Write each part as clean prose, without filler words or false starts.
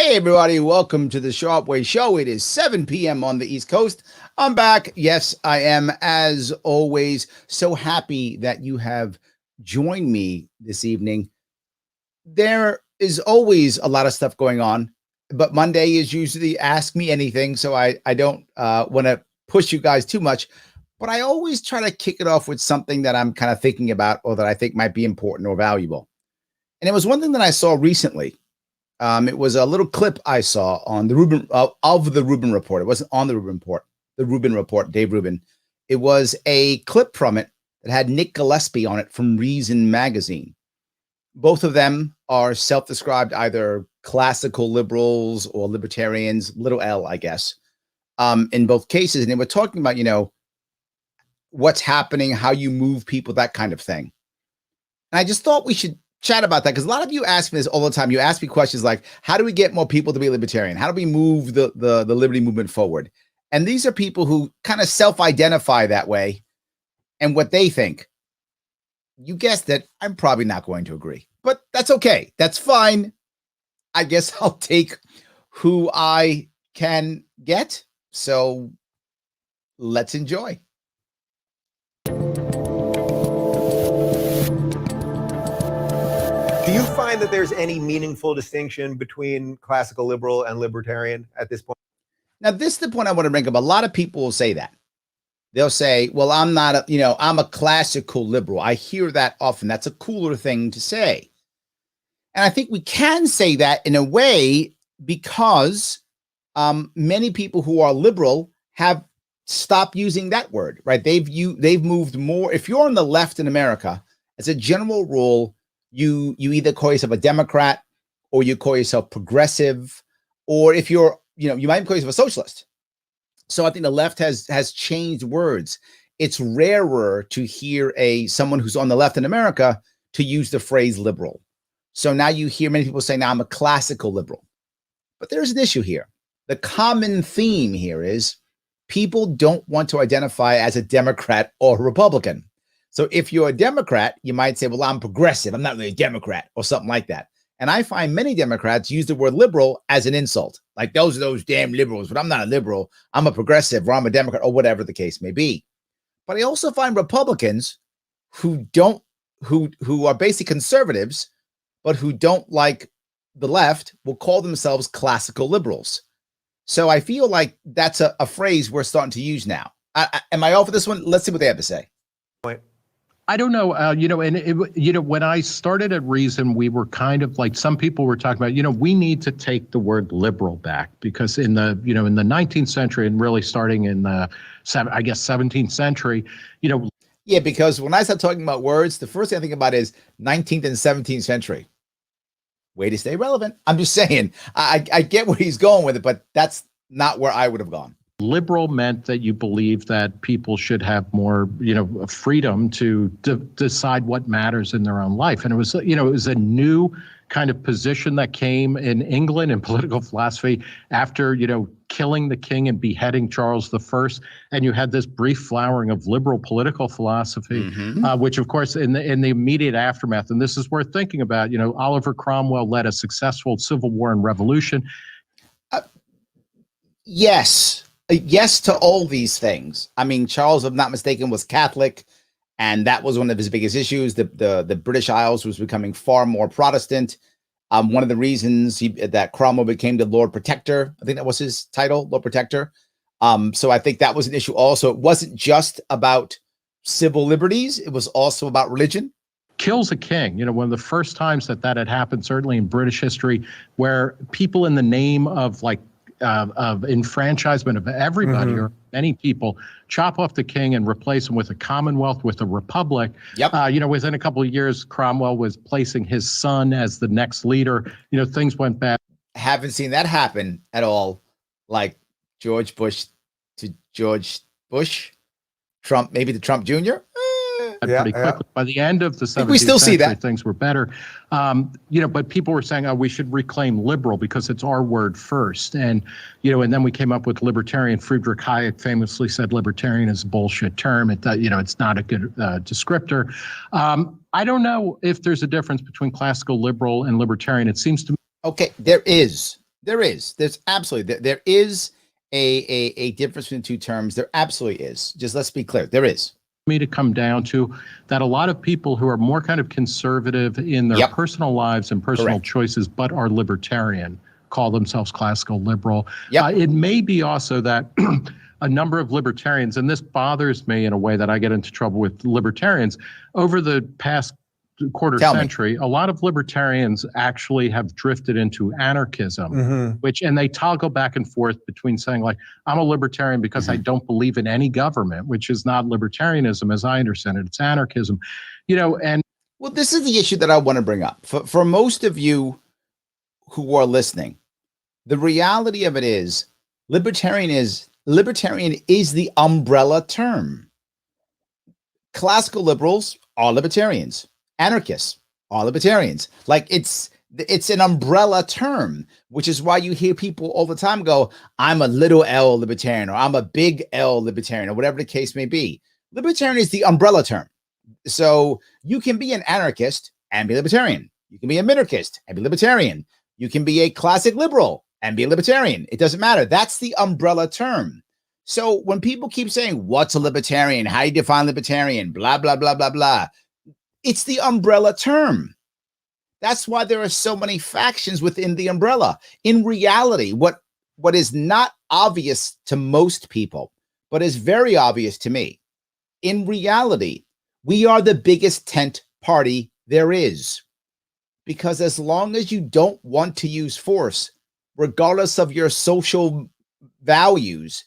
Hey, everybody. Welcome to the Sharpe Way Show. It is 7 p.m. on the East Coast. I'm back. Yes, I am, as always, so happy that you have joined me this evening. There is always a lot of stuff going on, but Monday is usually Ask Me Anything, so I don't want to push you guys too much, but I always try to kick it off with something that I'm kind of thinking about or that I think might be important or valuable. And it was one thing that I saw recently. It was a little clip I saw on the Rubin of the Rubin Report. It wasn't on the Rubin Report. The Rubin Report, Dave Rubin. It was a clip from it that had Nick Gillespie on it from Reason magazine. Both of them are self-described either classical liberals or libertarians, little L, I guess, in both cases. And they were talking about, what's happening, how you move people, that kind of thing. And I just thought we should chat about that, because a lot of you ask me this all the time. You ask me questions like, how do we get more people to be libertarian? How do we move the liberty movement forward? And these are people who kind of self-identify that way and what they think. You guessed it, I'm probably not going to agree, but that's okay. That's fine. I guess I'll take who I can get. So let's enjoy. Do you find that there's any meaningful distinction between classical liberal and libertarian at this point? Now, this is the point I want to bring up. A lot of people will say that. They'll say, well, I'm not, I'm a classical liberal. I hear that often. That's a cooler thing to say. And I think we can say that in a way because many people who are liberal have stopped using that word, right? They've moved more. If you're on the left in America, as a general rule, you either call yourself a Democrat or you call yourself progressive, or if you're, you might even call yourself a socialist. So I think the left has changed words. It's rarer to hear someone who's on the left in America to use the phrase liberal. So now you hear many people say, now I'm a classical liberal. But there's an issue here. The common theme here is people don't want to identify as a Democrat or a Republican. So if you're a Democrat, you might say, well, I'm progressive. I'm not really a Democrat or something like that. And I find many Democrats use the word liberal as an insult. Like, those are those damn liberals, but I'm not a liberal. I'm a progressive, or I'm a Democrat, or whatever the case may be. But I also find Republicans who are basically conservatives, but who don't like the left, will call themselves classical liberals. So I feel like that's a phrase we're starting to use now. Am I off with this one? Let's see what they have to say. I don't know, when I started at Reason, we were kind of like, some people were talking about, we need to take the word liberal back, because in the 19th century and really starting in the 17th century, Yeah, because when I start talking about words, the first thing I think about is 19th and 17th century. Way to stay relevant. I'm just saying, I get where he's going with it, but that's not where I would have gone. liberal meant that you believe that people should have more, freedom to decide what matters in their own life. And it was, it was a new kind of position that came in England in political philosophy after, killing the king and beheading Charles I. And you had this brief flowering of liberal political philosophy, which, of course, in the immediate aftermath, and this is worth thinking about, Oliver Cromwell led a successful civil war and revolution. Yes to all these things. I mean, Charles, if I'm not mistaken, was Catholic, and that was one of his biggest issues. The British Isles was becoming far more Protestant. One of the reasons that Cromwell became the Lord Protector, I think that was his title, Lord Protector. So I think that was an issue also. It wasn't just about civil liberties. It was also about religion. Kills a king, one of the first times that had happened, certainly in British history, where people in the name of of enfranchisement of everybody or many people chop off the king and replace him with a commonwealth, with a republic. Yep. Within a couple of years, Cromwell was placing his son as the next leader. Things went bad. Haven't seen that happen at all. Like George Bush to George Bush, Trump, maybe to Trump Jr. Pretty quickly. By the end of the 17th we still century, see that things were better. But people were saying, we should reclaim liberal because it's our word first. And, and then we came up with libertarian. Friedrich Hayek famously said libertarian is a bullshit term. It's not a good descriptor. I don't know if there's a difference between classical liberal and libertarian. It seems to me. Okay, there is There's absolutely, there is a difference between two terms. There absolutely is. Just let's be clear. There is. Me to come down to that a lot of people who are more kind of conservative in their personal lives and personal choices, but are libertarian, call themselves classical liberal. It may be also that a number of libertarians, and this bothers me in a way that I get into trouble with libertarians, over the past quarter century, a lot of libertarians actually have drifted into anarchism, and they toggle back and forth between saying, like, I'm a libertarian because I don't believe in any government, which is not libertarianism as I understand it. It's anarchism, and well, this is the issue that I want to bring up for most of you who are listening. The reality of it is libertarian is the umbrella term. Classical liberals are libertarians. Anarchists are libertarians. Like it's an umbrella term, which is why you hear people all the time go, I'm a little L libertarian, or I'm a big L libertarian, or whatever the case may be. Libertarian is the umbrella term. So you can be an anarchist and be libertarian. You can be a minarchist and be libertarian. You can be a classic liberal and be a libertarian. It doesn't matter. That's the umbrella term. So when people keep saying, what's a libertarian? How do you define libertarian? Blah, blah, blah, blah, blah. It's the umbrella term. That's why there are so many factions within the umbrella. In reality, what is not obvious to most people, but is very obvious to me, in reality, we are the biggest tent party there is. Because as long as you don't want to use force, regardless of your social values,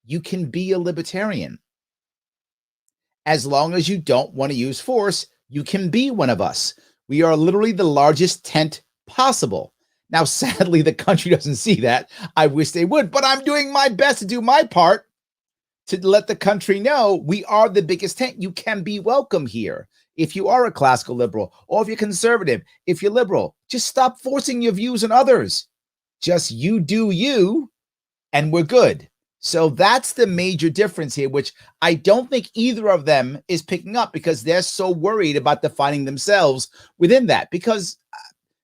you can be a libertarian. As long as you don't want to use force, you can be one of us. We are literally the largest tent possible. Now, sadly, the country doesn't see that. I wish they would, but I'm doing my best to do my part to let the country know we are the biggest tent. You can be welcome here. If you are a classical liberal, or if you're conservative, if you're liberal, just stop forcing your views on others. Just you do you, and we're good. So that's the major difference here, which I don't think either of them is picking up because they're so worried about defining themselves within that, because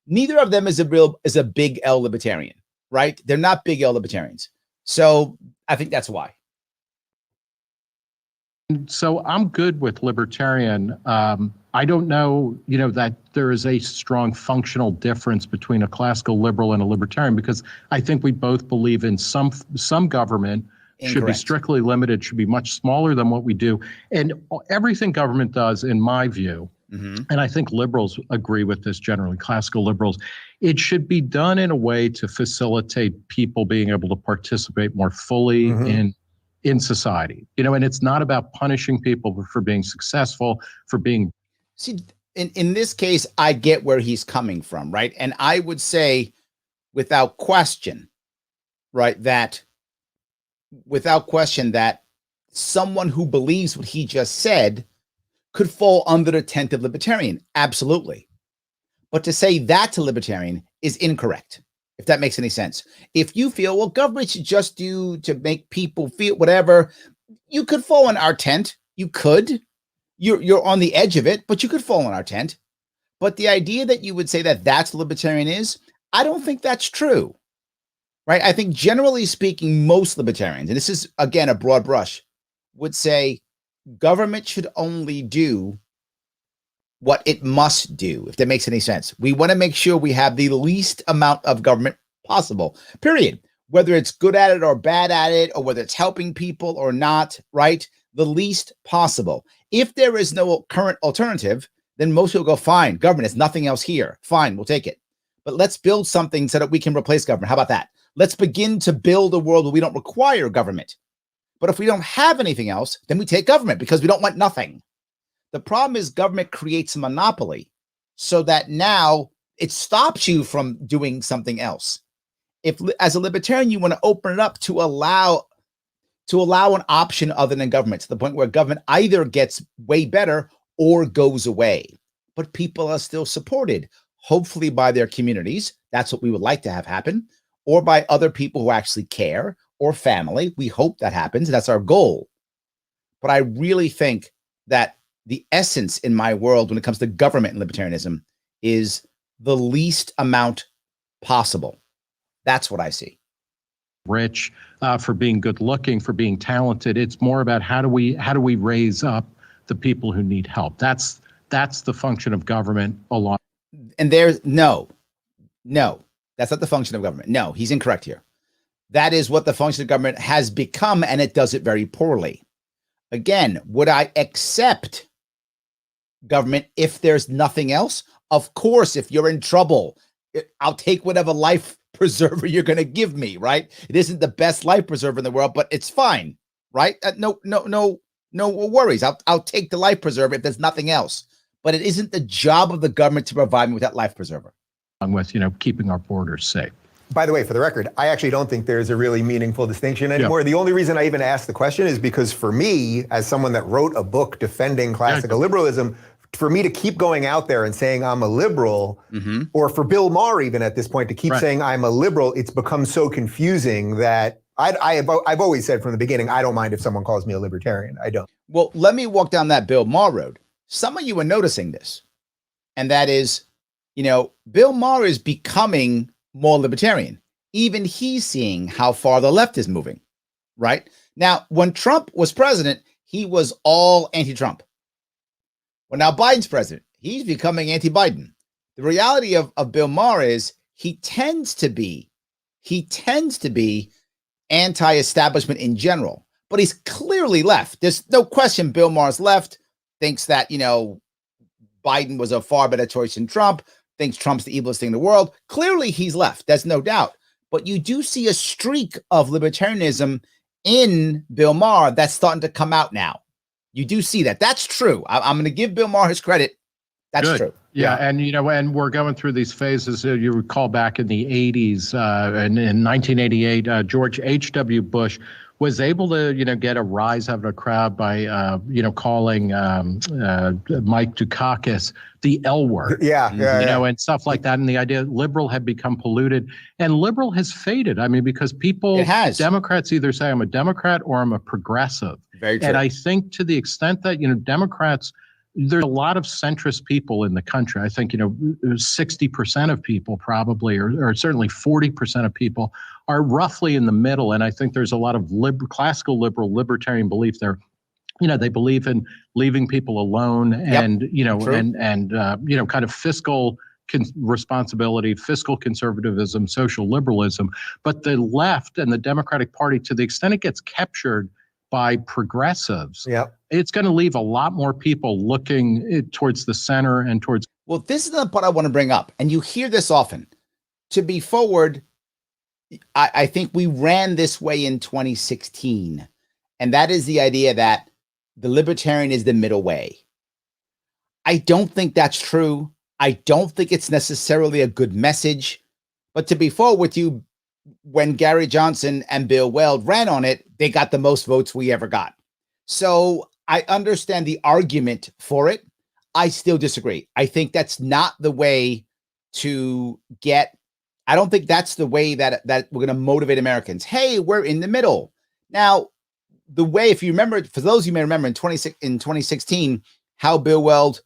neither of them is a big L libertarian, right? They're not big L libertarians. So I think that's why. So I'm good with libertarian. I don't know, that there is a strong functional difference between a classical liberal and a libertarian, because I think we both believe in some government should be strictly limited, should be much smaller than what we do. And everything government does, in my view, and I think liberals agree with this generally, classical liberals, it should be done in a way to facilitate people being able to participate more fully in society, and it's not about punishing people for being successful, for being. See, in this case, I get where he's coming from, right? And I would say without question, right, that someone who believes what he just said could fall under the tent of libertarian. Absolutely. But to say that to libertarian is incorrect, if that makes any sense. If you feel, well, government should just do to make people feel whatever, you could fall in our tent. You could. You're on the edge of it, but you could fall in our tent. But the idea that you would say that that's what libertarian is, I don't think that's true, right? I think generally speaking, most libertarians, and this is, again, a broad brush, would say government should only do what it must do, if that makes any sense. We want to make sure we have the least amount of government possible, period. Whether it's good at it or bad at it, or whether it's helping people or not, right? The least possible. If there is no current alternative, then most people go, fine, government, there's nothing else here. Fine, we'll take it. But let's build something so that we can replace government. How about that? Let's begin to build a world where we don't require government. But if we don't have anything else, then we take government because we don't want nothing. The problem is government creates a monopoly so that now it stops you from doing something else. If, as a libertarian, you want to open it up to allow an option other than government, to the point where government either gets way better or goes away, but people are still supported, hopefully by their communities. That's what we would like to have happen, or by other people who actually care, or family. We hope that happens. That's our goal. But I really think that the essence in my world when it comes to government and libertarianism is the least amount possible. That's what I see. Rich, for being good looking, for being talented. It's more about how do we raise up the people who need help. That's the function of government a lot. And there's no, that's not the function of government. No, he's incorrect here. That is what the function of government has become, and it does it very poorly. Again, would I accept government if there's nothing else? Of course, if you're in trouble, I'll take whatever life preserver you're going to give me, right? It isn't the best life preserver in the world, but it's fine, right? No worries. I'll take the life preserver if there's nothing else. But it isn't the job of the government to provide me with that life preserver. With, keeping our borders safe. By the way, for the record, I actually don't think there's a really meaningful distinction anymore. The only reason I even asked the question is because for me, as someone that wrote a book defending classical liberalism, for me to keep going out there and saying I'm a liberal, or for Bill Maher even at this point to keep saying I'm a liberal, it's become so confusing that I've always said from the beginning, I don't mind if someone calls me a libertarian. I don't. Well, let me walk down that Bill Maher road. Some of you are noticing this, and that is, Bill Maher is becoming more libertarian. Even he's seeing how far the left is moving, right? Now, when Trump was president, he was all anti-Trump. Well, now Biden's president, he's becoming anti-Biden. The reality of Bill Maher is he tends to be anti-establishment in general, but he's clearly left. There's no question Bill Maher's left, thinks that, Biden was a far better choice than Trump, thinks Trump's the evilest thing in the world. Clearly he's left. There's no doubt. But you do see a streak of libertarianism in Bill Maher that's starting to come out now. You do see that. That's true. I'm going to give Bill Maher his credit. That's true. Yeah, and and we're going through these phases. You recall back in the 80s, and in 1988, George H.W. Bush was able to, get a rise out of a crowd by, calling Mike Dukakis the L word. And stuff like that. And the idea liberal had become polluted, and liberal has faded. I mean, because Democrats either say I'm a Democrat or I'm a progressive. Very true. And I think to the extent that, Democrats, there's a lot of centrist people in the country. I think, 60% of people probably, or certainly 40% of people are roughly in the middle. And I think there's a lot of classical liberal libertarian belief there. They believe in leaving people alone and, kind of fiscal responsibility, fiscal conservatism, social liberalism. But the left and the Democratic Party, to the extent it gets captured by progressives, it's going to leave a lot more people looking towards the center and towards. Well, this is the part I want to bring up, and you hear this often. To be forward, I think we ran this way in 2016, and that is the idea that the libertarian is the middle way. I don't think that's true. I don't think it's necessarily a good message. But to be forward with you, when Gary Johnson and Bill Weld ran on it, they got the most votes we ever got. So I understand the argument for it. I still disagree. I think that's not the way to get. I don't think that's the way that we're going to motivate Americans. Hey, we're in the middle. Now, the way, if you remember, for those of you may remember in 2016, how Bill Weld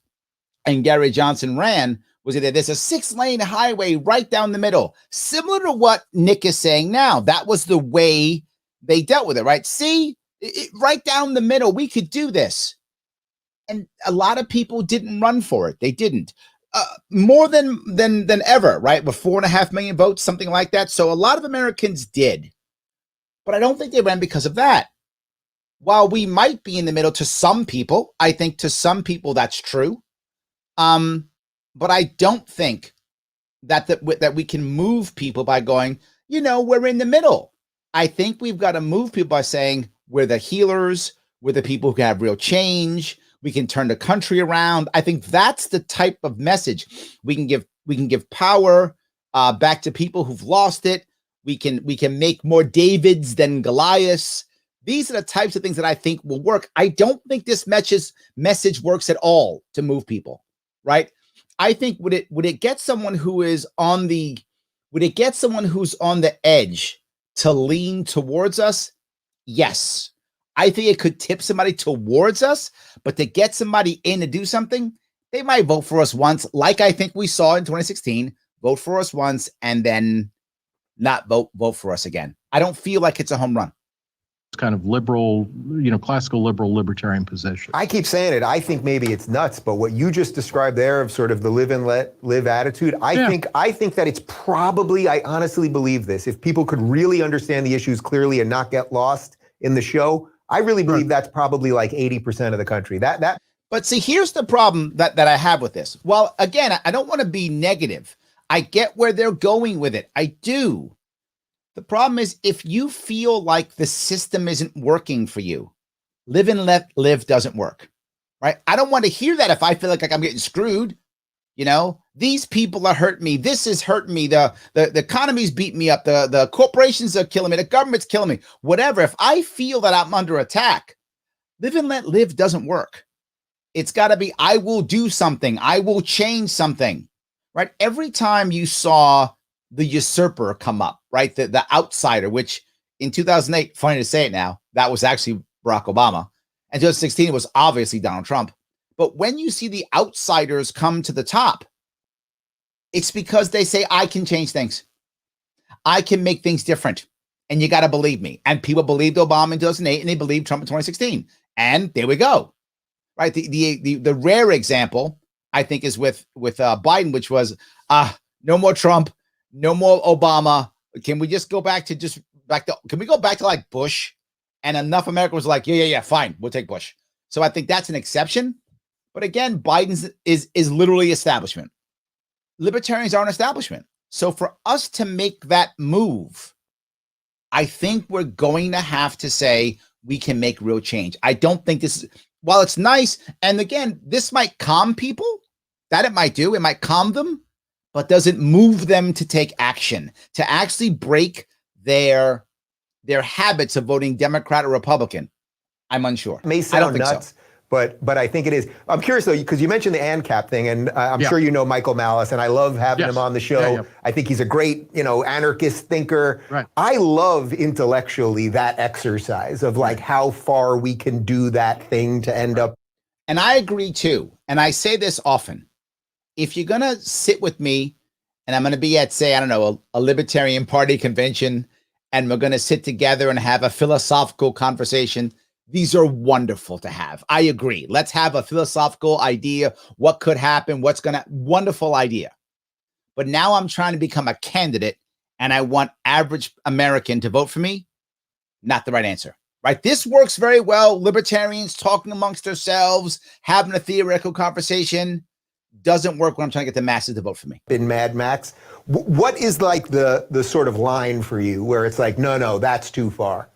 and Gary Johnson ran was that there's a 6-lane highway right down the middle, similar to what Nick is saying now. That was the way they dealt with it, right? See, right down the middle, we could do this. And a lot of people didn't run for it. They didn't. More than ever, right? With 4.5 million votes, something like that. So a lot of Americans did. But I don't think they ran because of that. While we might be in the middle to some people, I think to some people that's true. But I don't think that we can move people by going, we're in the middle. I think we've got to move people by saying we're the healers, we're the people who can have real change. We can turn the country around. I think that's the type of message we can give. We can give power back to people who've lost it. We can make more Davids than Goliaths. These are the types of things that I think will work. I don't think this message works at all to move people, right? I think would it get someone who is on the edge to lean towards us? Yes. I think it could tip somebody towards us, but to get somebody in to do something, they might vote for us once, like I think we saw in 2016, vote for us once and then not vote for us again. I don't feel like it's a home run. Kind of liberal, classical liberal libertarian position. I keep saying it. I think maybe it's nuts, but what you just described there of sort of the live and let live attitude, I think that it's probably, I honestly believe this, if people could really understand the issues clearly and not get lost in the show, I really believe that's probably like 80% of the country. But see, here's the problem that I have with this. Well, again, I don't want to be negative. I get where they're going with it. I do. The problem is, if you feel like the system isn't working for you, live and let live doesn't work, right? I don't want to hear that if I feel like I'm getting screwed. These people are hurting me. This is hurting me. The economy's beating me up. The corporations are killing me. The government's killing me. Whatever. If I feel that I'm under attack, live and let live doesn't work. It's got to be, I will do something. I will change something, right? Every time you saw the usurper come up, right? The outsider, which in 2008, funny to say it now, that was actually Barack Obama. And 2016, it was obviously Donald Trump. But when you see the outsiders come to the top, it's because they say, I can change things. I can make things different. And you got to believe me. And people believed Obama in 2008 and they believed Trump in 2016. And there we go. Right. The rare example, I think, is with Biden, which was no more Trump. No more Obama. Can we just go back to can we go back to like Bush? And enough America was like, yeah, fine. We'll take Bush. So I think that's an exception. But again, Biden's is literally establishment. Libertarians are an establishment. So for us to make that move, I think we're going to have to say we can make real change. I don't think this is, while it's nice, and again, this might calm people, that it might do. It might calm them. But doesn't move them to take action, to actually break their habits of voting Democrat or Republican. I'm unsure. It may sound nuts, so. but I think it is. I'm curious though, because you mentioned the ANCAP thing, and I'm sure you know Michael Malice, and I love having him on the show. Yeah. I think he's a great, anarchist thinker. Right. I love intellectually that exercise of like how far we can do that thing to end up. And I agree too. And I say this often. If you're going to sit with me and I'm going to be at, say, I don't know, a Libertarian Party convention, and we're going to sit together and have a philosophical conversation, these are wonderful to have. I agree. Let's have a philosophical idea. What could happen? Wonderful idea. But now I'm trying to become a candidate and I want average American to vote for me. Not the right answer, right? This works very well. Libertarians talking amongst themselves, having a theoretical conversation. Doesn't work when I'm trying to get the masses to vote for me. In Mad Max, what is like the sort of line for you where it's like, no, that's too far?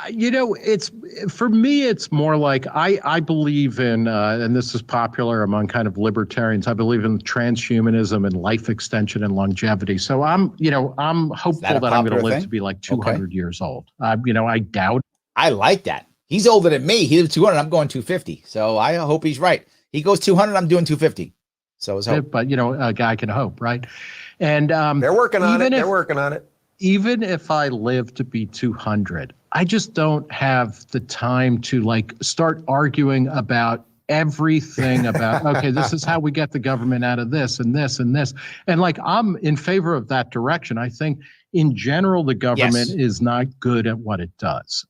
It's for me, it's more like I believe in, and this is popular among kind of libertarians. I believe in transhumanism and life extension and longevity. So I'm hopeful that I'm going to live to be like 200 years old. I doubt. I like that. He's older than me. He lives 200. I'm going 250. So I hope he's right. He goes 200. I'm doing 250. So it's hope. But a guy can hope, right? And they're working on it. They're working on it. Even if I live to be 200, I just don't have the time to like start arguing about everything about, okay, this is how we get the government out of this and this and this. And like, I'm in favor of that direction. I think in general, the government is not good at what it does.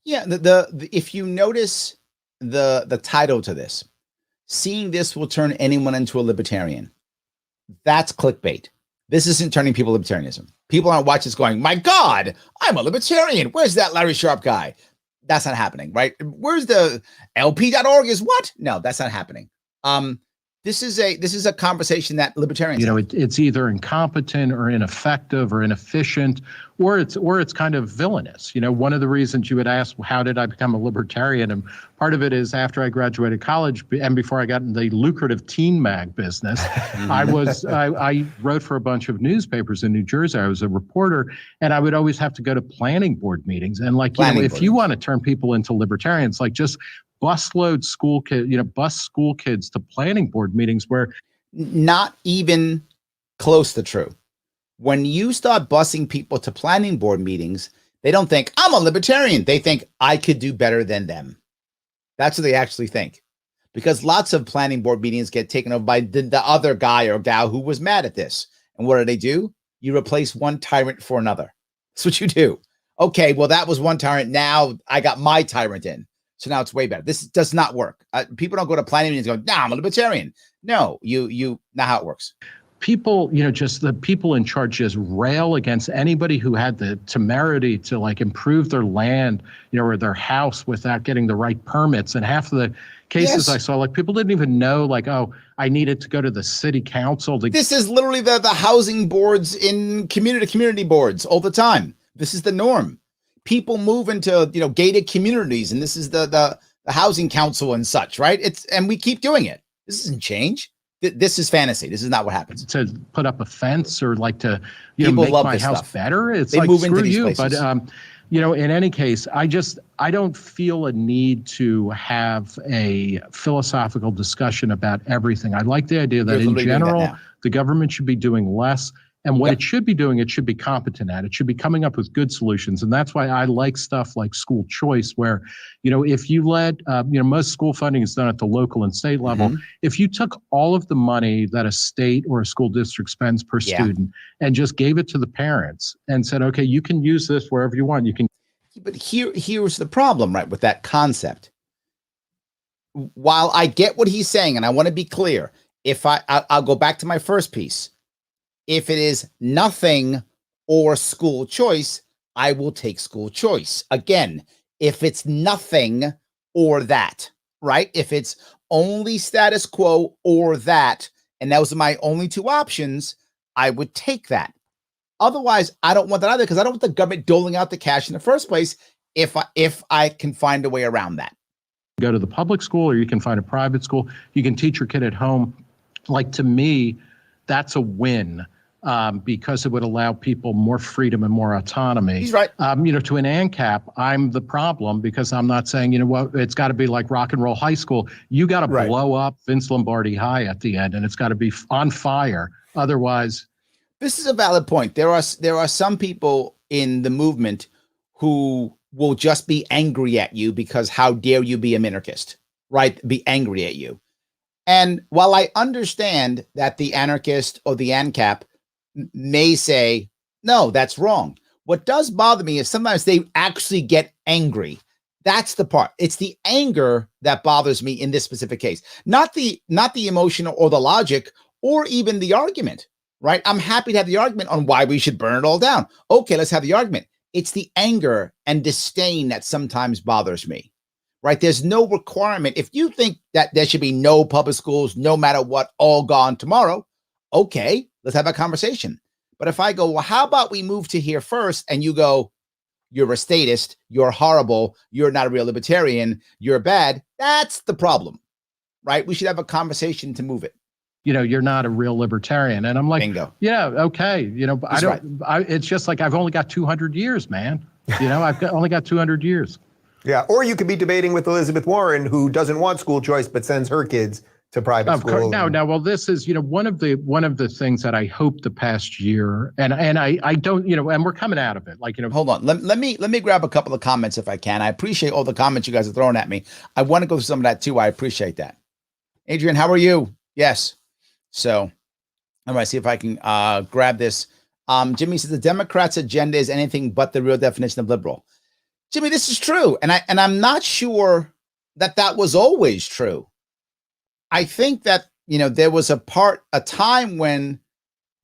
If you notice the title to this, seeing this will turn anyone into a libertarian. That's clickbait. This isn't turning people libertarianism. People aren't watching this going, my God, I'm a libertarian. Where's that Larry Sharpe guy? That's not happening, right? Where's the LP.org is what? No, that's not happening. This is a conversation that libertarians it's either incompetent or ineffective or inefficient, or it's kind of villainous. One of the reasons you would ask, how did I become a libertarian? And part of it is after I graduated college and before I got in the lucrative teen mag business, I wrote for a bunch of newspapers in New Jersey. I was a reporter, and I would always have to go to planning board meetings. And if you want to turn people into libertarians, like just busload school kids, bus school kids to planning board meetings where not even close to true. When you start busing people to planning board meetings, they don't think I'm a libertarian. They think I could do better than them. That's what they actually think, because lots of planning board meetings get taken over by the other guy or gal who was mad at this. And what do? You replace one tyrant for another. That's what you do. Okay, well, that was one tyrant. Now I got my tyrant in. So now it's way better. This does not work. People don't go to planning meetings and go, nah, I'm a libertarian. No, you not how it works. People, just the people in charge just rail against anybody who had the temerity to like improve their land, or their house without getting the right permits. And half of the cases I saw, like people didn't even know, like, oh, I needed to go to the city council. This is literally the housing boards in community boards all the time. This is the norm. People move into, gated communities, and this is the housing council and such, right? And we keep doing it. This doesn't change. This is fantasy. This is not what happens. To put up a fence or like to, People make love my this house stuff. better. It's They like, move screw into these you. places. But, in any case, I don't feel a need to have a philosophical discussion about everything. I like the idea that in general, the government should be doing less. And what it should be doing, it should be competent at. It should be coming up with good solutions. And that's why I like stuff like school choice, where, if you let, most school funding is done at the local and state level. If you took all of the money that a state or a school district spends per student and just gave it to the parents and said, okay, you can use this wherever you want. You can. But here's the problem, right, with that concept. While I get what he's saying, and I want to be clear, if I'll go back to my first piece. If it is nothing or school choice, I will take school choice. Again, if it's nothing or that, right? If it's only status quo or that, and those are my only two options, I would take that. Otherwise, I don't want that either, because I don't want the government doling out the cash in the first place if I can find a way around that. Go to the public school, or you can find a private school. You can teach your kid at home. Like, to me, that's a win. Because it would allow people more freedom and more autonomy. He's right. To an ANCAP, I'm the problem, because I'm not saying, it's got to be like rock and roll high school. You got to blow up Vince Lombardi High at the end, and it's got to be on fire. Otherwise. This is a valid point. There are some people in the movement who will just be angry at you because how dare you be a minarchist, right? Be angry at you. And while I understand that the anarchist or the ANCAP may say, no, that's wrong. What does bother me is sometimes they actually get angry. That's the part. It's the anger that bothers me in this specific case, not the emotional or the logic or even the argument, right? I'm happy to have the argument on why we should burn it all down. Okay, let's have the argument. It's the anger and disdain that sometimes bothers me, right? There's no requirement. If you think that there should be no public schools, no matter what, all gone tomorrow, okay, let's have a conversation. But if I go, well, how about we move to here first? And you go, you're a statist, you're horrible, you're not a real libertarian, you're bad. That's the problem, right? We should have a conversation to move it. You're not a real libertarian. And I'm like, bingo. Yeah, okay. But it's just like, I've only got 200 years, man. Only got 200 years. Yeah. Or you could be debating with Elizabeth Warren, who doesn't want school choice, but sends her kids to private school. No. Well, this is, one of the things that I hope the past year, and I don't, and we're coming out of it. Like, hold on. Let me grab a couple of comments if I can. I appreciate all the comments you guys are throwing at me. I want to go through some of that too. I appreciate that. Adrian, how are you? Yes. So I'm going to see if I can grab this. Jimmy says the Democrats' agenda is anything but the real definition of liberal. Jimmy, this is true. And I'm not sure that was always true. I think that, there was a time when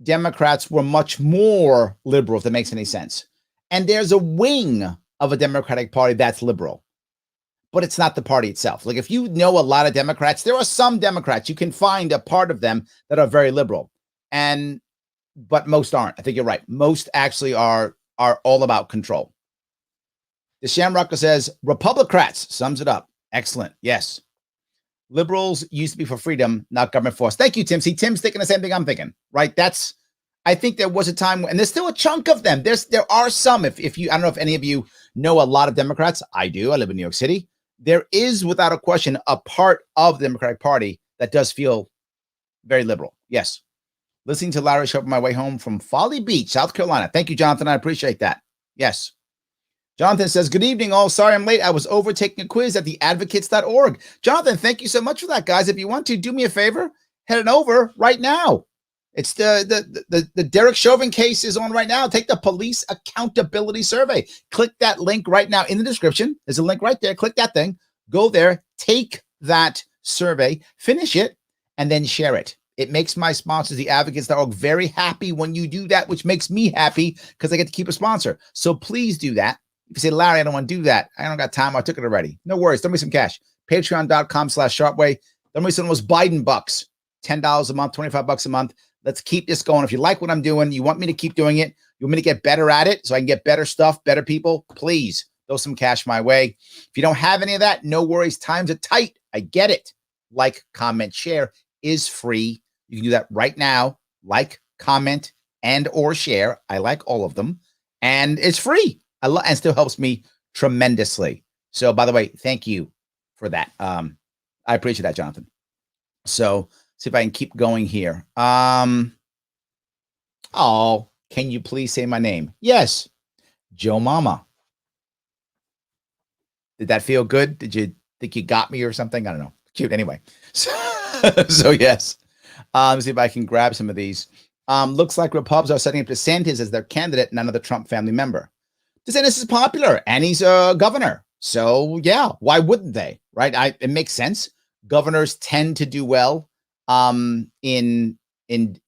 Democrats were much more liberal, if that makes any sense. And there's a wing of a Democratic Party that's liberal, but it's not the party itself. Like, if you know a lot of Democrats, there are some Democrats, you can find a part of them that are very liberal, but most aren't. I think you're right. Most actually are all about control. The Shamrocker says, Republicrats sums it up. Excellent. Yes. Liberals used to be for freedom, not government force. Thank you, Tim. See, Tim's thinking the same thing I'm thinking, right? I think there was a time, and there's still a chunk of them. There are some, if you, I don't know if any of you know a lot of Democrats. I do. I live in New York City. There is, without a question, a part of the Democratic Party that does feel very liberal. Yes. Listening to Larry show up on my way home from Folly Beach, South Carolina. Thank you, Jonathan. I appreciate that. Yes. Jonathan says, good evening, all. Sorry I'm late. I was overtaking a quiz at theadvocates.org. Jonathan, thank you so much for that, guys. If you want to, do me a favor, head on over right now. It's the Derek Chauvin case is on right now. Take the police accountability survey. Click that link right now in the description. There's a link right there. Click that thing. Go there. Take that survey. Finish it, and then share it. It makes my sponsors, the advocates, that are very happy when you do that, which makes me happy because I get to keep a sponsor. So please do that. If you say, Larry, I don't want to do that. I don't got time. I took it already. No worries. Throw me some cash. Patreon.com/Sharpeway. Throw me some of those Biden bucks. $10 a month, $25 a month. Let's keep this going. If you like what I'm doing, you want me to keep doing it, you want me to get better at it so I can get better stuff, better people, please throw some cash my way. If you don't have any of that, no worries. Times are tight. I get it. Like, comment, share is free. You can do that right now. Like, comment, and or share. I like all of them. And it's free. And still helps me tremendously. So, by the way, thank you for that. I appreciate that, Jonathan. So, see if I can keep going here. Oh, can you please say my name? Yes, Joe Mama. Did that feel good? Did you think you got me or something? I don't know. Cute. Anyway. So yes. Let's see if I can grab some of these. Looks like Repubs are setting up DeSantis as their candidate, none of the Trump family member. DeSantis is popular and he's a governor. So yeah, why wouldn't they? Right? It makes sense. Governors tend to do well in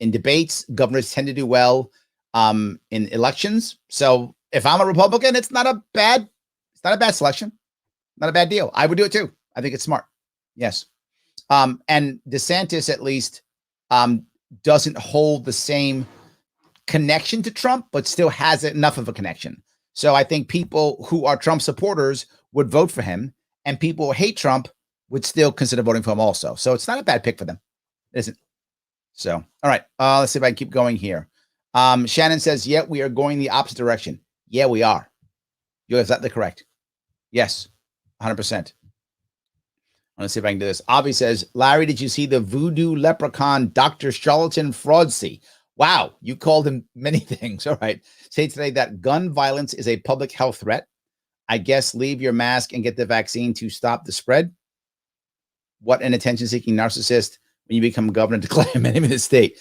debates. Governors tend to do well in elections. So if I'm a Republican, it's not a bad selection. Not a bad deal. I would do it too. I think it's smart. Yes. And DeSantis at least doesn't hold the same connection to Trump, but still has enough of a connection. So I think people who are Trump supporters would vote for him, and people who hate Trump would still consider voting for him also. So it's not a bad pick for them. It isn't. So, all right. Let's see if I can keep going here. Shannon says, yeah, we are going the opposite direction. Yeah, we are. You're exactly correct. Yes, 100%. Let's see if I can do this. Avi says, Larry, did you see the voodoo leprechaun Dr. Charlatan Fraudsy? Wow, you called him many things. All right. Say today that gun violence is a public health threat. I guess leave your mask and get the vaccine to stop the spread. What an attention-seeking narcissist when you become governor, declare him enemy of the state.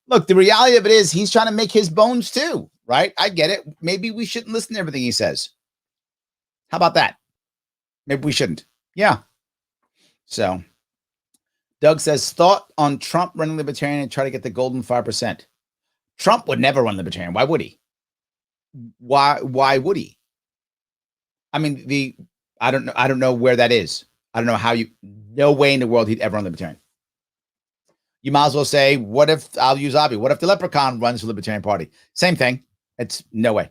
Look, the reality of it is he's trying to make his bones too, right? I get it. Maybe we shouldn't listen to everything he says. How about that? Maybe we shouldn't. Yeah. So Doug says, thought on Trump running Libertarian and try to get the golden 5%. Trump would never run Libertarian. Why would he? Why would he? I mean, I don't know where that is. I don't know how no way in the world he'd ever run Libertarian. You might as well say, what if, I'll use Avi, what if the leprechaun runs for the Libertarian Party? Same thing. It's no way.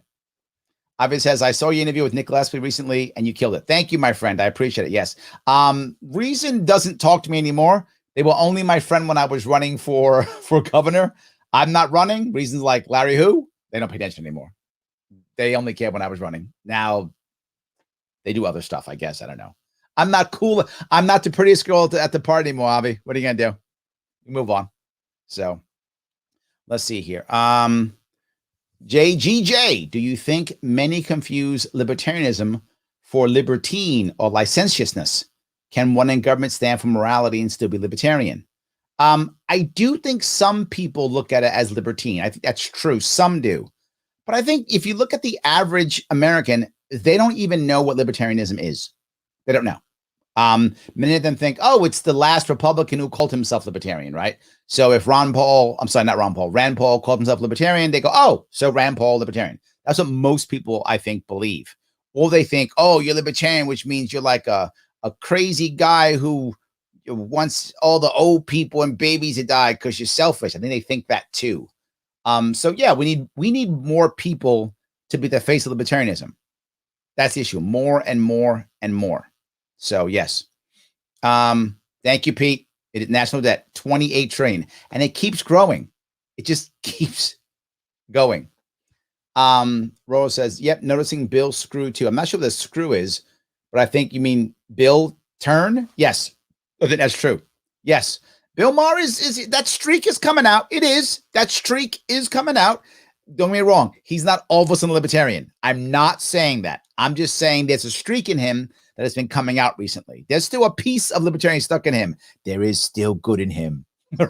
Avi says, I saw your interview with Nick Gillespie recently and you killed it. Thank you, my friend. I appreciate it. Yes. Reason doesn't talk to me anymore. They were only my friend when I was running for governor. I'm not running. Reasons like Larry who? They don't pay attention anymore. They only care when I was running. Now they do other stuff, I guess. I don't know. I'm not cool. I'm not the prettiest girl at the party anymore, Avi. What are you going to do? Move on. So let's see here. JGJ, do you think many confuse libertarianism for libertine or licentiousness? Can one in government stand for morality and still be libertarian? I do think some people look at it as libertine. I think that's true. Some do. But I think if you look at the average American, they don't even know what libertarianism is. They don't know. Many of them think, oh, it's the last Republican who called himself libertarian, right? So if Rand Paul called himself libertarian, they go, oh, so Rand Paul libertarian. That's what most people, I think, believe. Or they think, oh, you're libertarian, which means you're like a crazy guy who wants all the old people and babies to die because you're selfish. I think they think that too. So yeah, we need more people to be the face of libertarianism. That's the issue. More and more and more. So yes. Thank you, Pete. It is national debt, 28 trillion, and it keeps growing. It just keeps going. Rose says, yep, noticing Bill screw too. I'm not sure what the screw is, but I think you mean Bill turn. Yes. I think that's true. Yes. Bill Maher is that streak is coming out. It is. That streak is coming out. Don't get me wrong. He's not all of a sudden a libertarian. I'm not saying that. I'm just saying there's a streak in him that has been coming out recently. There's still a piece of libertarian stuck in him. There is still good in him.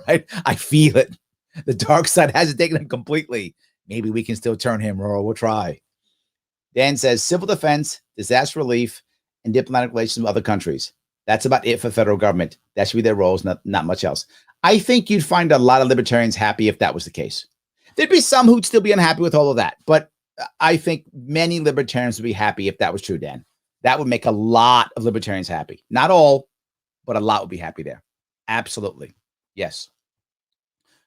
Right? I feel it. The dark side hasn't taken him completely. Maybe we can still turn him, or we'll try. Dan says civil defense, disaster relief, and diplomatic relations with other countries. That's about it for federal government. That should be their roles, not much else. I think you'd find a lot of libertarians happy if that was the case. There'd be some who'd still be unhappy with all of that, but I think many libertarians would be happy if that was true, Dan. That would make a lot of libertarians happy. Not all, but a lot would be happy there. Absolutely. Yes.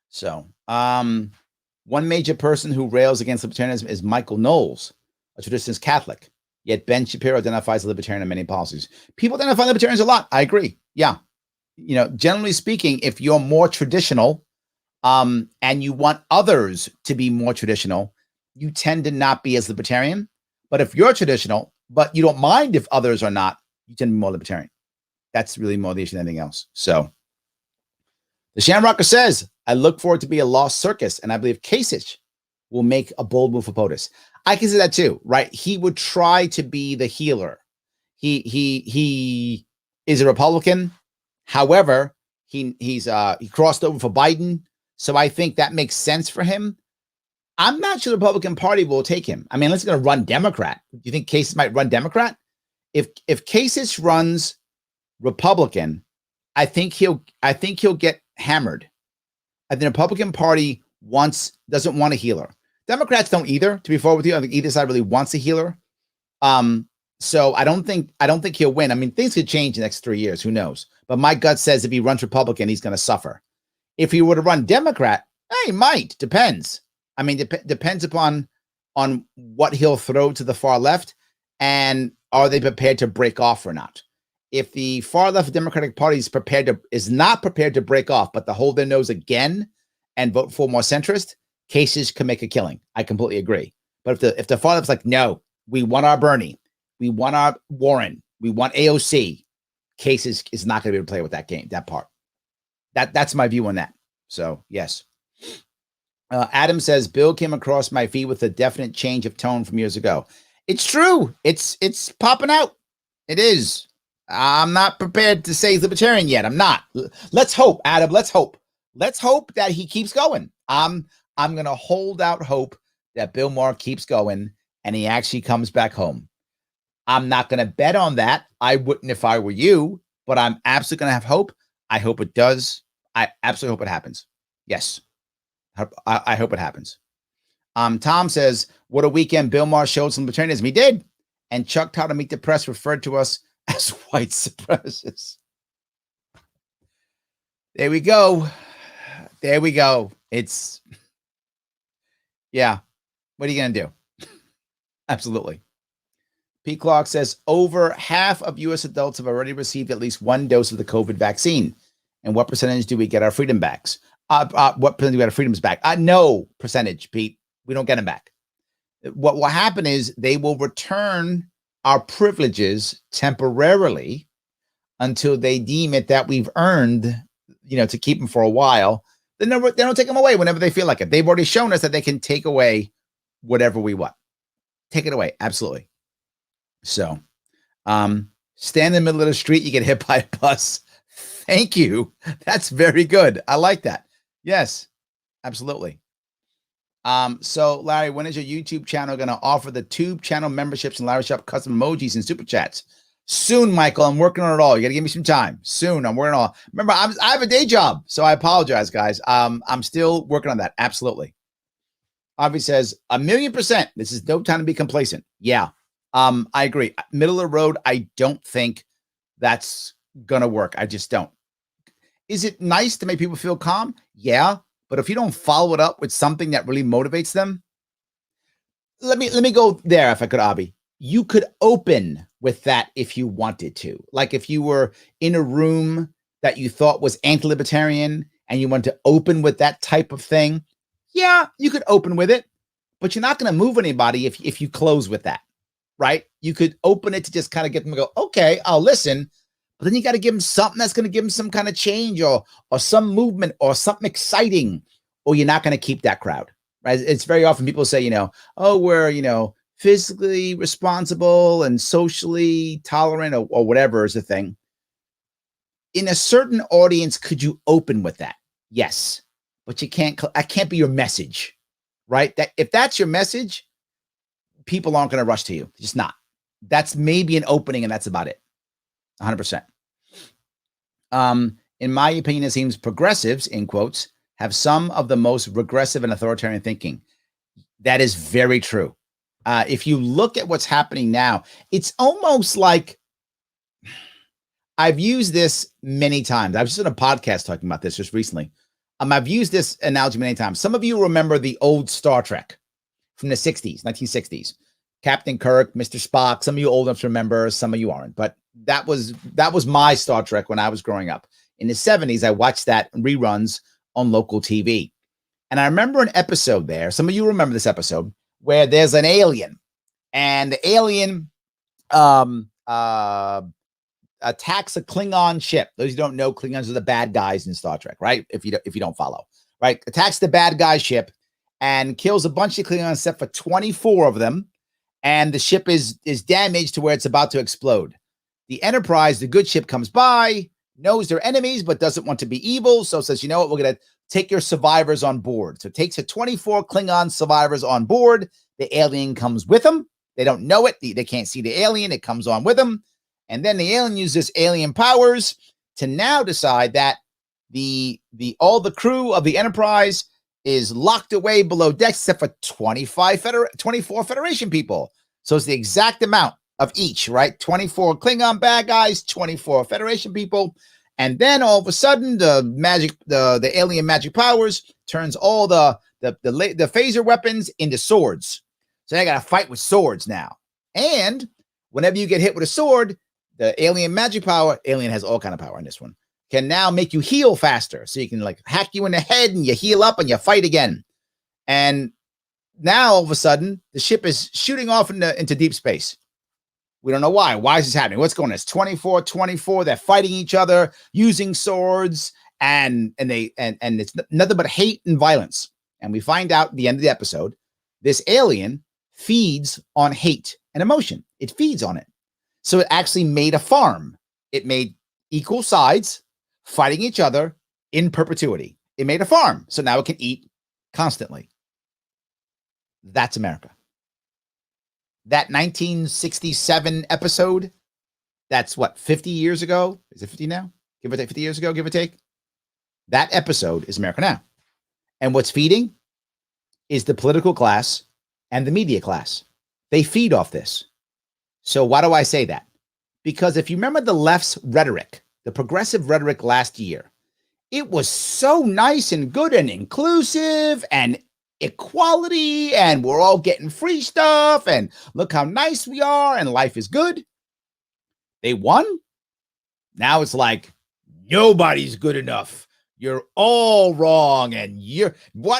So, one major person who rails against libertarianism is Michael Knowles, a traditionalist Catholic. Yet Ben Shapiro identifies a libertarian in many policies. People identify libertarians a lot. I agree. Yeah. You know, generally speaking, if you're more traditional, and you want others to be more traditional, you tend to not be as libertarian. But if you're traditional, but you don't mind if others are not, you tend to be more libertarian. That's really more the issue than anything else. So the Shamrocker says, I look forward to be a lost circus, and I believe Kasich will make a bold move for POTUS. I can see that too, right? He would try to be the healer. He is a Republican. However, he crossed over for Biden. So I think that makes sense for him. I'm not sure the Republican Party will take him. I mean, unless he's going to run Democrat. Do you think Kasich might run Democrat? If Kasich runs Republican, I think he'll get hammered. I think the Republican Party doesn't want a healer. Democrats don't either. To be forward with you, I think either side really wants a healer. So I don't think he'll win. I mean, things could change in the next 3 years. Who knows? But my gut says if he runs Republican, he's going to suffer. If he were to run Democrat, he might. Depends. I mean, depends upon what he'll throw to the far left, and are they prepared to break off or not? If the far left Democratic Party is not prepared to break off, but to hold their nose again and vote for more centrist, Kasich can make a killing. I completely agree. But if the far left's like, no, we want our Bernie, we want our Warren, we want AOC, Kasich is not going to be able to play with that game, that part. That's my view on that. So yes. Adam says Bill came across my feed with a definite change of tone from years ago. It's true. It's popping out. It is. I'm not prepared to say he's libertarian yet. I'm not. Let's hope, Adam. Let's hope. Let's hope that he keeps going. I'm going to hold out hope that Bill Maher keeps going and he actually comes back home. I'm not going to bet on that. I wouldn't if I were you, but I'm absolutely going to have hope. I hope it does. I absolutely hope it happens. Yes. I hope it happens. Tom says, what a weekend Bill Maher showed some libertarianism. He did. And Chuck Todd of Meet the Press referred to us as white supremacists. There we go. There we go. It's, yeah. What are you going to do? Absolutely. P. Clark says, over half of U.S. adults have already received at least one dose of the COVID vaccine. And what percentage do we get our freedom backs? What percentage do we get our freedoms back? No percentage, Pete. We don't get them back. What will happen is they will return our privileges temporarily until they deem it that we've earned, to keep them for a while. Then they don't take them away whenever they feel like it. They've already shown us that they can take away whatever we want. Take it away. Absolutely. So, stand in the middle of the street, you get hit by a bus. Thank you. That's very good. I like that. Yes, absolutely. So Larry, when is your YouTube channel going to offer the tube channel memberships and Larry Sharpe custom emojis and super chats? Soon, Michael. I'm working on it all. You got to give me some time. Soon, I'm working on it all. Remember, I have a day job, so I apologize, guys. I'm still working on that. Absolutely. Avi says 1,000,000%. This is no time to be complacent. Yeah, I agree. Middle of the road. I don't think that's gonna work. I just don't. Is it nice to make people feel calm? Yeah, but if you don't follow it up with something that really motivates them, let me go there if I could, Avi. You could open with that if you wanted to. Like if you were in a room that you thought was anti-libertarian and you wanted to open with that type of thing, yeah, you could open with it, but you're not going to move anybody if you close with that, right? You could open it to just kind of get them to go, okay, I'll listen. But then you got to give them something that's going to give them some kind of change or some movement or something exciting, or you're not going to keep that crowd, right? It's very often people say, oh, we're, physically responsible and socially tolerant or whatever is the thing. In a certain audience, could you open with that? Yes. but you can't. That can't be your message, right? That if that's your message, people aren't going to rush to you. Just not. That's maybe an opening, and that's about it. 100%. In my opinion, it seems progressives, in quotes, have some of the most regressive and authoritarian thinking. That is very true. If you look at what's happening now, it's almost like, I've used this many times. I was just in a podcast talking about this just recently. I've used this analogy many times. Some of you remember the old Star Trek from the 60s, 1960s. Captain Kirk, Mr. Spock. Some of you old enough to remember, some of you aren't. But that was my Star Trek when I was growing up. In the 70s, I watched that reruns on local TV. And I remember an episode there. Some of you remember this episode where there's an alien, and the alien attacks a Klingon ship. Those who don't know, Klingons are the bad guys in Star Trek, right? If you don't follow, right? Attacks the bad guy ship and kills a bunch of Klingons, except for 24 of them. And the ship is damaged to where it's about to explode. The Enterprise, the good ship, comes by, knows they're enemies, but doesn't want to be evil. So says, you know what, we're going to take your survivors on board. So it takes the 24 Klingon survivors on board. The alien comes with them. They don't know it. They can't see the alien. It comes on with them. And then the alien uses alien powers to now decide that all the crew of the Enterprise is locked away below decks, except for 24 Federation people. So it's the exact amount of each, right? 24 Klingon bad guys, 24 Federation people. And then all of a sudden, the alien magic powers turns all the phaser weapons into swords. So they got to fight with swords now. And whenever you get hit with a sword, the alien magic power, alien has all kind of power in this one, can now make you heal faster. So you can like hack you in the head and you heal up and you fight again. And now all of a sudden, the ship is shooting off into deep space. We don't know why. Why is this happening? What's going on? It's 24. They're fighting each other using swords, and it's nothing but hate and violence. And we find out at the end of the episode, this alien feeds on hate and emotion. It feeds on it. So it actually made a farm. It made equal sides fighting each other in perpetuity. It made a farm. So now it can eat constantly. That's America. That 1967 episode, that's what, 50 years ago? Is it 50 now? Give or take, 50 years ago, give or take. That episode is America Now. And what's feeding is the political class and the media class. They feed off this. So why do I say that? Because if you remember the left's rhetoric, the progressive rhetoric last year, it was so nice and good and inclusive and equality, and we're all getting free stuff, and look how nice we are, and life is good. They won. Now it's like, nobody's good enough. You're all wrong, and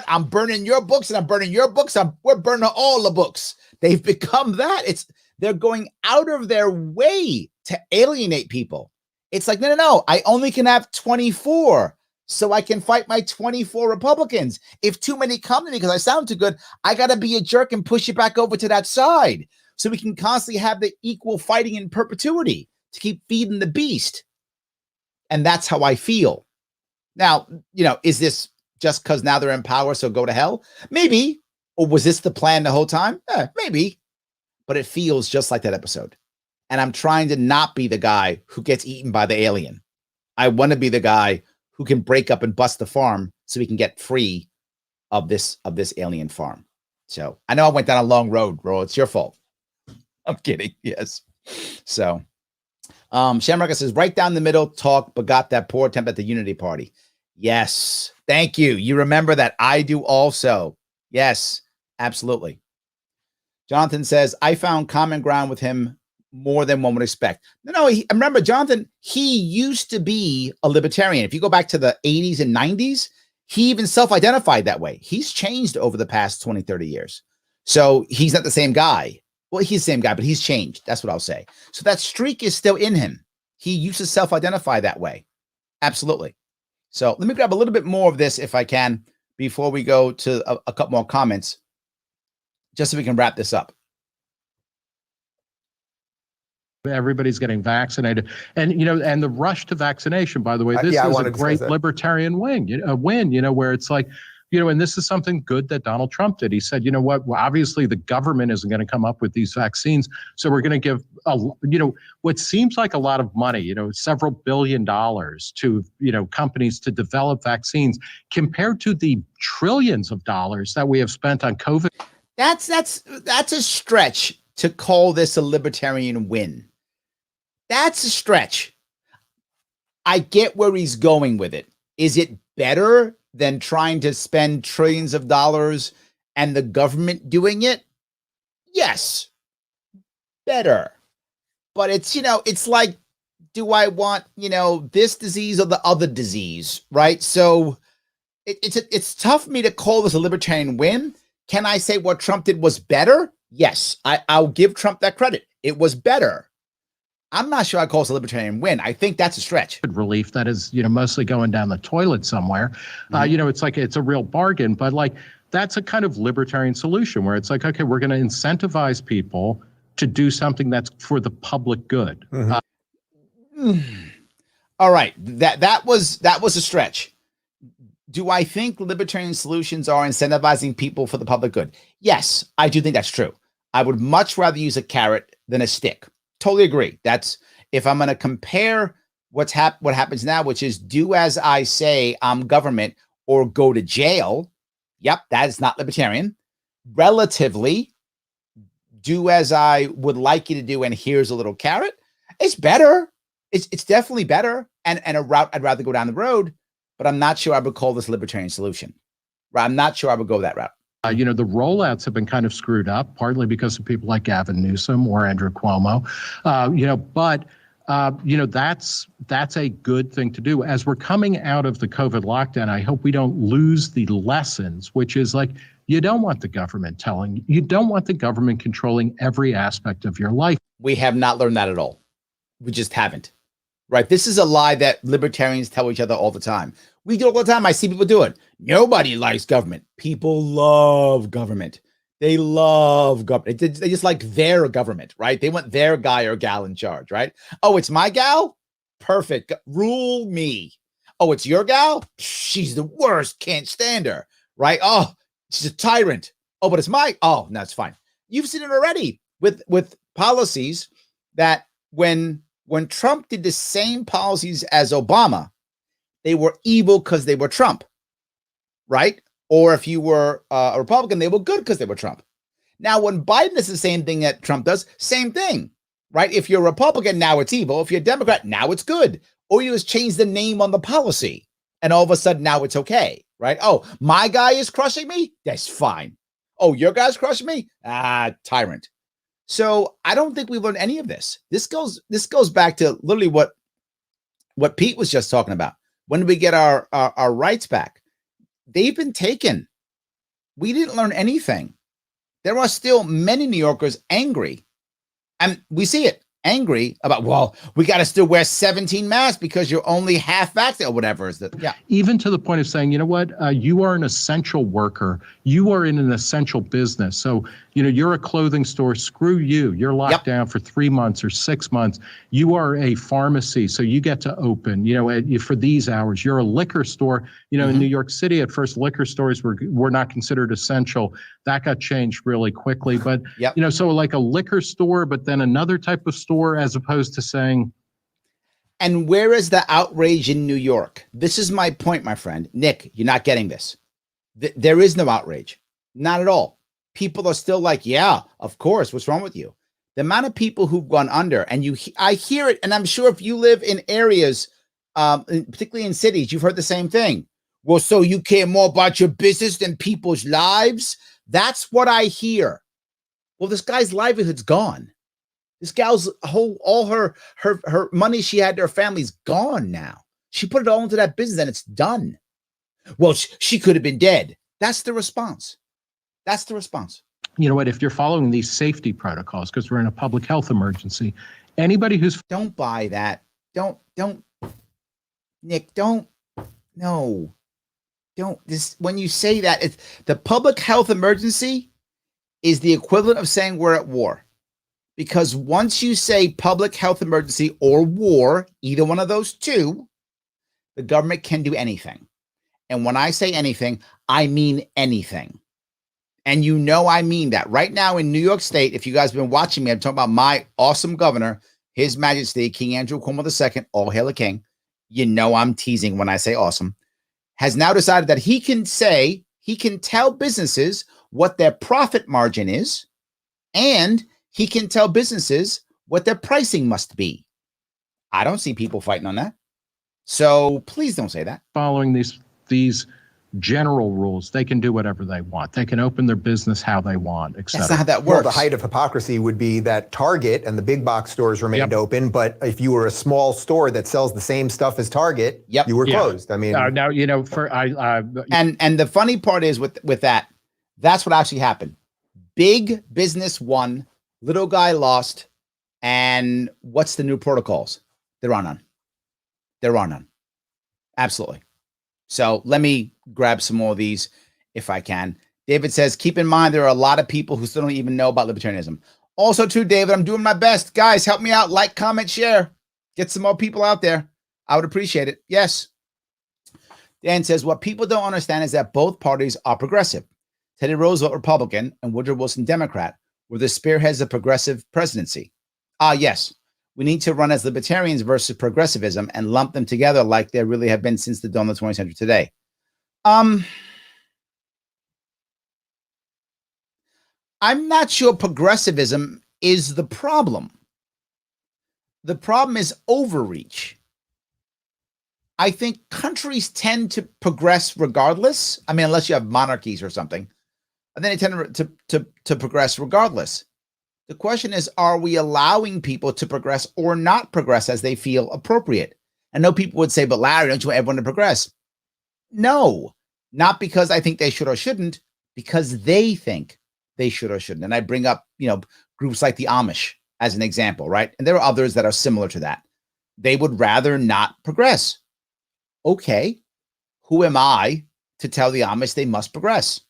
I'm burning your books, and I'm burning your books. We're burning all the books. They've become that. They're going out of their way to alienate people. It's like, no. I only can have 24. So I can fight my 24 Republicans. If too many come to me because I sound too good, I got to be a jerk and push it back over to that side. So we can constantly have the equal fighting in perpetuity to keep feeding the beast. And that's how I feel. Now, is this just because now they're in power, so go to hell? Maybe. Or was this the plan the whole time? Maybe. But it feels just like that episode. And I'm trying to not be the guy who gets eaten by the alien. I want to be the guy who can break up and bust the farm so we can get free of this alien farm. So I know I went down a long road, bro. It's your fault. I'm kidding. Yes. So Shamrock says, right down the middle, talk, but got that poor attempt at the unity party. Yes. Thank you. You remember that. I do also. Yes, absolutely. Jonathan says, I found common ground with him more than one would expect. No, remember, Jonathan, he used to be a libertarian. If you go back to the 80s and 90s, he even self-identified that way. He's changed over the past 20, 30 years. So he's not the same guy. Well, he's the same guy, but he's changed. That's what I'll say. So that streak is still in him. He used to self-identify that way. Absolutely. So let me grab a little bit more of this if I can before we go to a couple more comments, just so we can wrap this up. everybody's getting vaccinated. And, and the rush to vaccination, by the way, this is a great libertarian win, where it's like, and this is something good that Donald Trump did. He said, you know what, well, obviously the government isn't going to come up with these vaccines. So we're going to give, what seems like a lot of money, several $1 billion to, companies to develop vaccines compared to the trillions of dollars that we have spent on COVID. That's a stretch to call this a libertarian win. That's a stretch. I get where he's going with it. Is it better than trying to spend trillions of dollars and the government doing it? Yes, better. But it's, it's like, do I want, this disease or the other disease, right? So it's tough for me to call this a libertarian win. Can I say what Trump did was better? Yes, I'll give Trump that credit. It was better. I'm not sure I'd call it a libertarian win. I think that's a stretch. Relief that is, mostly going down the toilet somewhere. It's like it's a real bargain, but like that's a kind of libertarian solution where it's like, okay, we're going to incentivize people to do something that's for the public good. All right, that was a stretch. Do I think libertarian solutions are incentivizing people for the public good? Yes, I do think that's true. I would much rather use a carrot than a stick. Totally agree. That's if I'm going to compare what happens now, which is do as I say, I'm government, or go to jail. Yep, that is not libertarian. Relatively, do as I would like you to do, and here's a little carrot. It's better. It's definitely better, and a route I'd rather go down the road. But I'm not sure I would call this a libertarian solution. Right? I'm not sure I would go that route. The rollouts have been kind of screwed up, partly because of people like Gavin Newsom or Andrew Cuomo, that's a good thing to do. As we're coming out of the COVID lockdown, I hope we don't lose the lessons, which is like, you don't want the government controlling every aspect of your life. We have not learned that at all. We just haven't. Right. This is a lie that libertarians tell each other all the time. We do it all the time. I see people do it. Nobody likes government. People love government. They love government. They just like their government, right? They want their guy or gal in charge, right? Oh, it's my gal? Perfect. Rule me. Oh, it's your gal? She's the worst. Can't stand her, right? Oh, she's a tyrant. Oh, but it's my, oh, no, it's fine. You've seen it already with policies that when Trump did the same policies as Obama, they were evil because they were Trump, right? Or if you were a Republican, they were good because they were Trump. Now, when Biden does the same thing that Trump does, same thing, right? If you're a Republican, now it's evil. If you're a Democrat, now it's good. Or you just change the name on the policy, and all of a sudden now it's okay, right? Oh, my guy is crushing me? That's fine. Oh, your guy's crushing me? Tyrant. So I don't think we've learned any of this. This goes back to literally what Pete was just talking about. When do we get our rights back? They've been taken. We didn't learn anything. There are still many New Yorkers angry. And we see it. Angry about, well, we got to still wear 17 masks because you're only half vaccinated or whatever. Yeah. Even to the point of saying, you know what, you are an essential worker. You are in an essential business. So, you're a clothing store. Screw you. You're locked down for 3 months or 6 months. You are a pharmacy. So you get to open, for these hours. You're a liquor store. In New York City, at first, liquor stores were not considered essential. That got changed really quickly. But, so like a liquor store, but then another type of store, as opposed to saying. And where is the outrage in New York? This is my point, my friend. Nick, you're not getting this. There is no outrage. Not at all. People are still like, yeah, of course. What's wrong with you? The amount of people who've gone under, and I hear it, and I'm sure if you live in areas, particularly in cities, you've heard the same thing. Well, so you care more about your business than people's lives? That's what I hear. Well, this guy's livelihood's gone. This gal's all her money she had to her family's gone now. She put it all into that business and it's done. Well, she could have been dead. That's the response. That's the response. You know what? If you're following these safety protocols, because we're in a public health emergency, anybody who's. Don't buy that. Don't, Nick, don't. No. Don't. When you say that, it's the public health emergency is the equivalent of saying we're at war. Because once you say public health emergency or war, either one of those two, the government can do anything. And when I say anything, I mean anything. And you know I mean that. Right now in New York State, if you guys have been watching me, I'm talking about my awesome governor, His Majesty, King Andrew Cuomo II, all hail a king. You know I'm teasing when I say awesome. Has now decided that he can tell businesses what their profit margin is, and he can tell businesses what their pricing must be. I don't see people fighting on that. So please don't say that. Following these general rules, they can do whatever they want. They can open their business how they want, etc. That's not how that works. Well, the height of hypocrisy would be that Target and the big box stores remained open, but if you were a small store that sells the same stuff as Target, you were closed. I mean, now you know and the funny part is with that, that's what actually happened. Big business won, little guy lost, and what's the new protocols? There are none. There are none. Absolutely. So let me grab some more of these if I can. David says, keep in mind, there are a lot of people who still don't even know about libertarianism. Also, too, David, I'm doing my best. Guys, help me out. Like, comment, share. Get some more people out there. I would appreciate it. Yes. Dan says, what people don't understand is that both parties are progressive. Teddy Roosevelt, Republican, and Woodrow Wilson, Democrat, were the spearheads of progressive presidency. Yes. We need to run as libertarians versus progressivism and lump them together like they really have been since the dawn of the 20th century today. I'm not sure progressivism is the problem. The problem is overreach. I think countries tend to progress regardless. I mean, unless you have monarchies or something, and then they tend to progress regardless. The question is, are we allowing people to progress or not progress as they feel appropriate? I know people would say, but Larry, don't you want everyone to progress? No, not because I think they should or shouldn't, because they think they should or shouldn't. And I bring up, groups like the Amish as an example, right? And there are others that are similar to that. They would rather not progress. Okay, who am I to tell the Amish they must progress?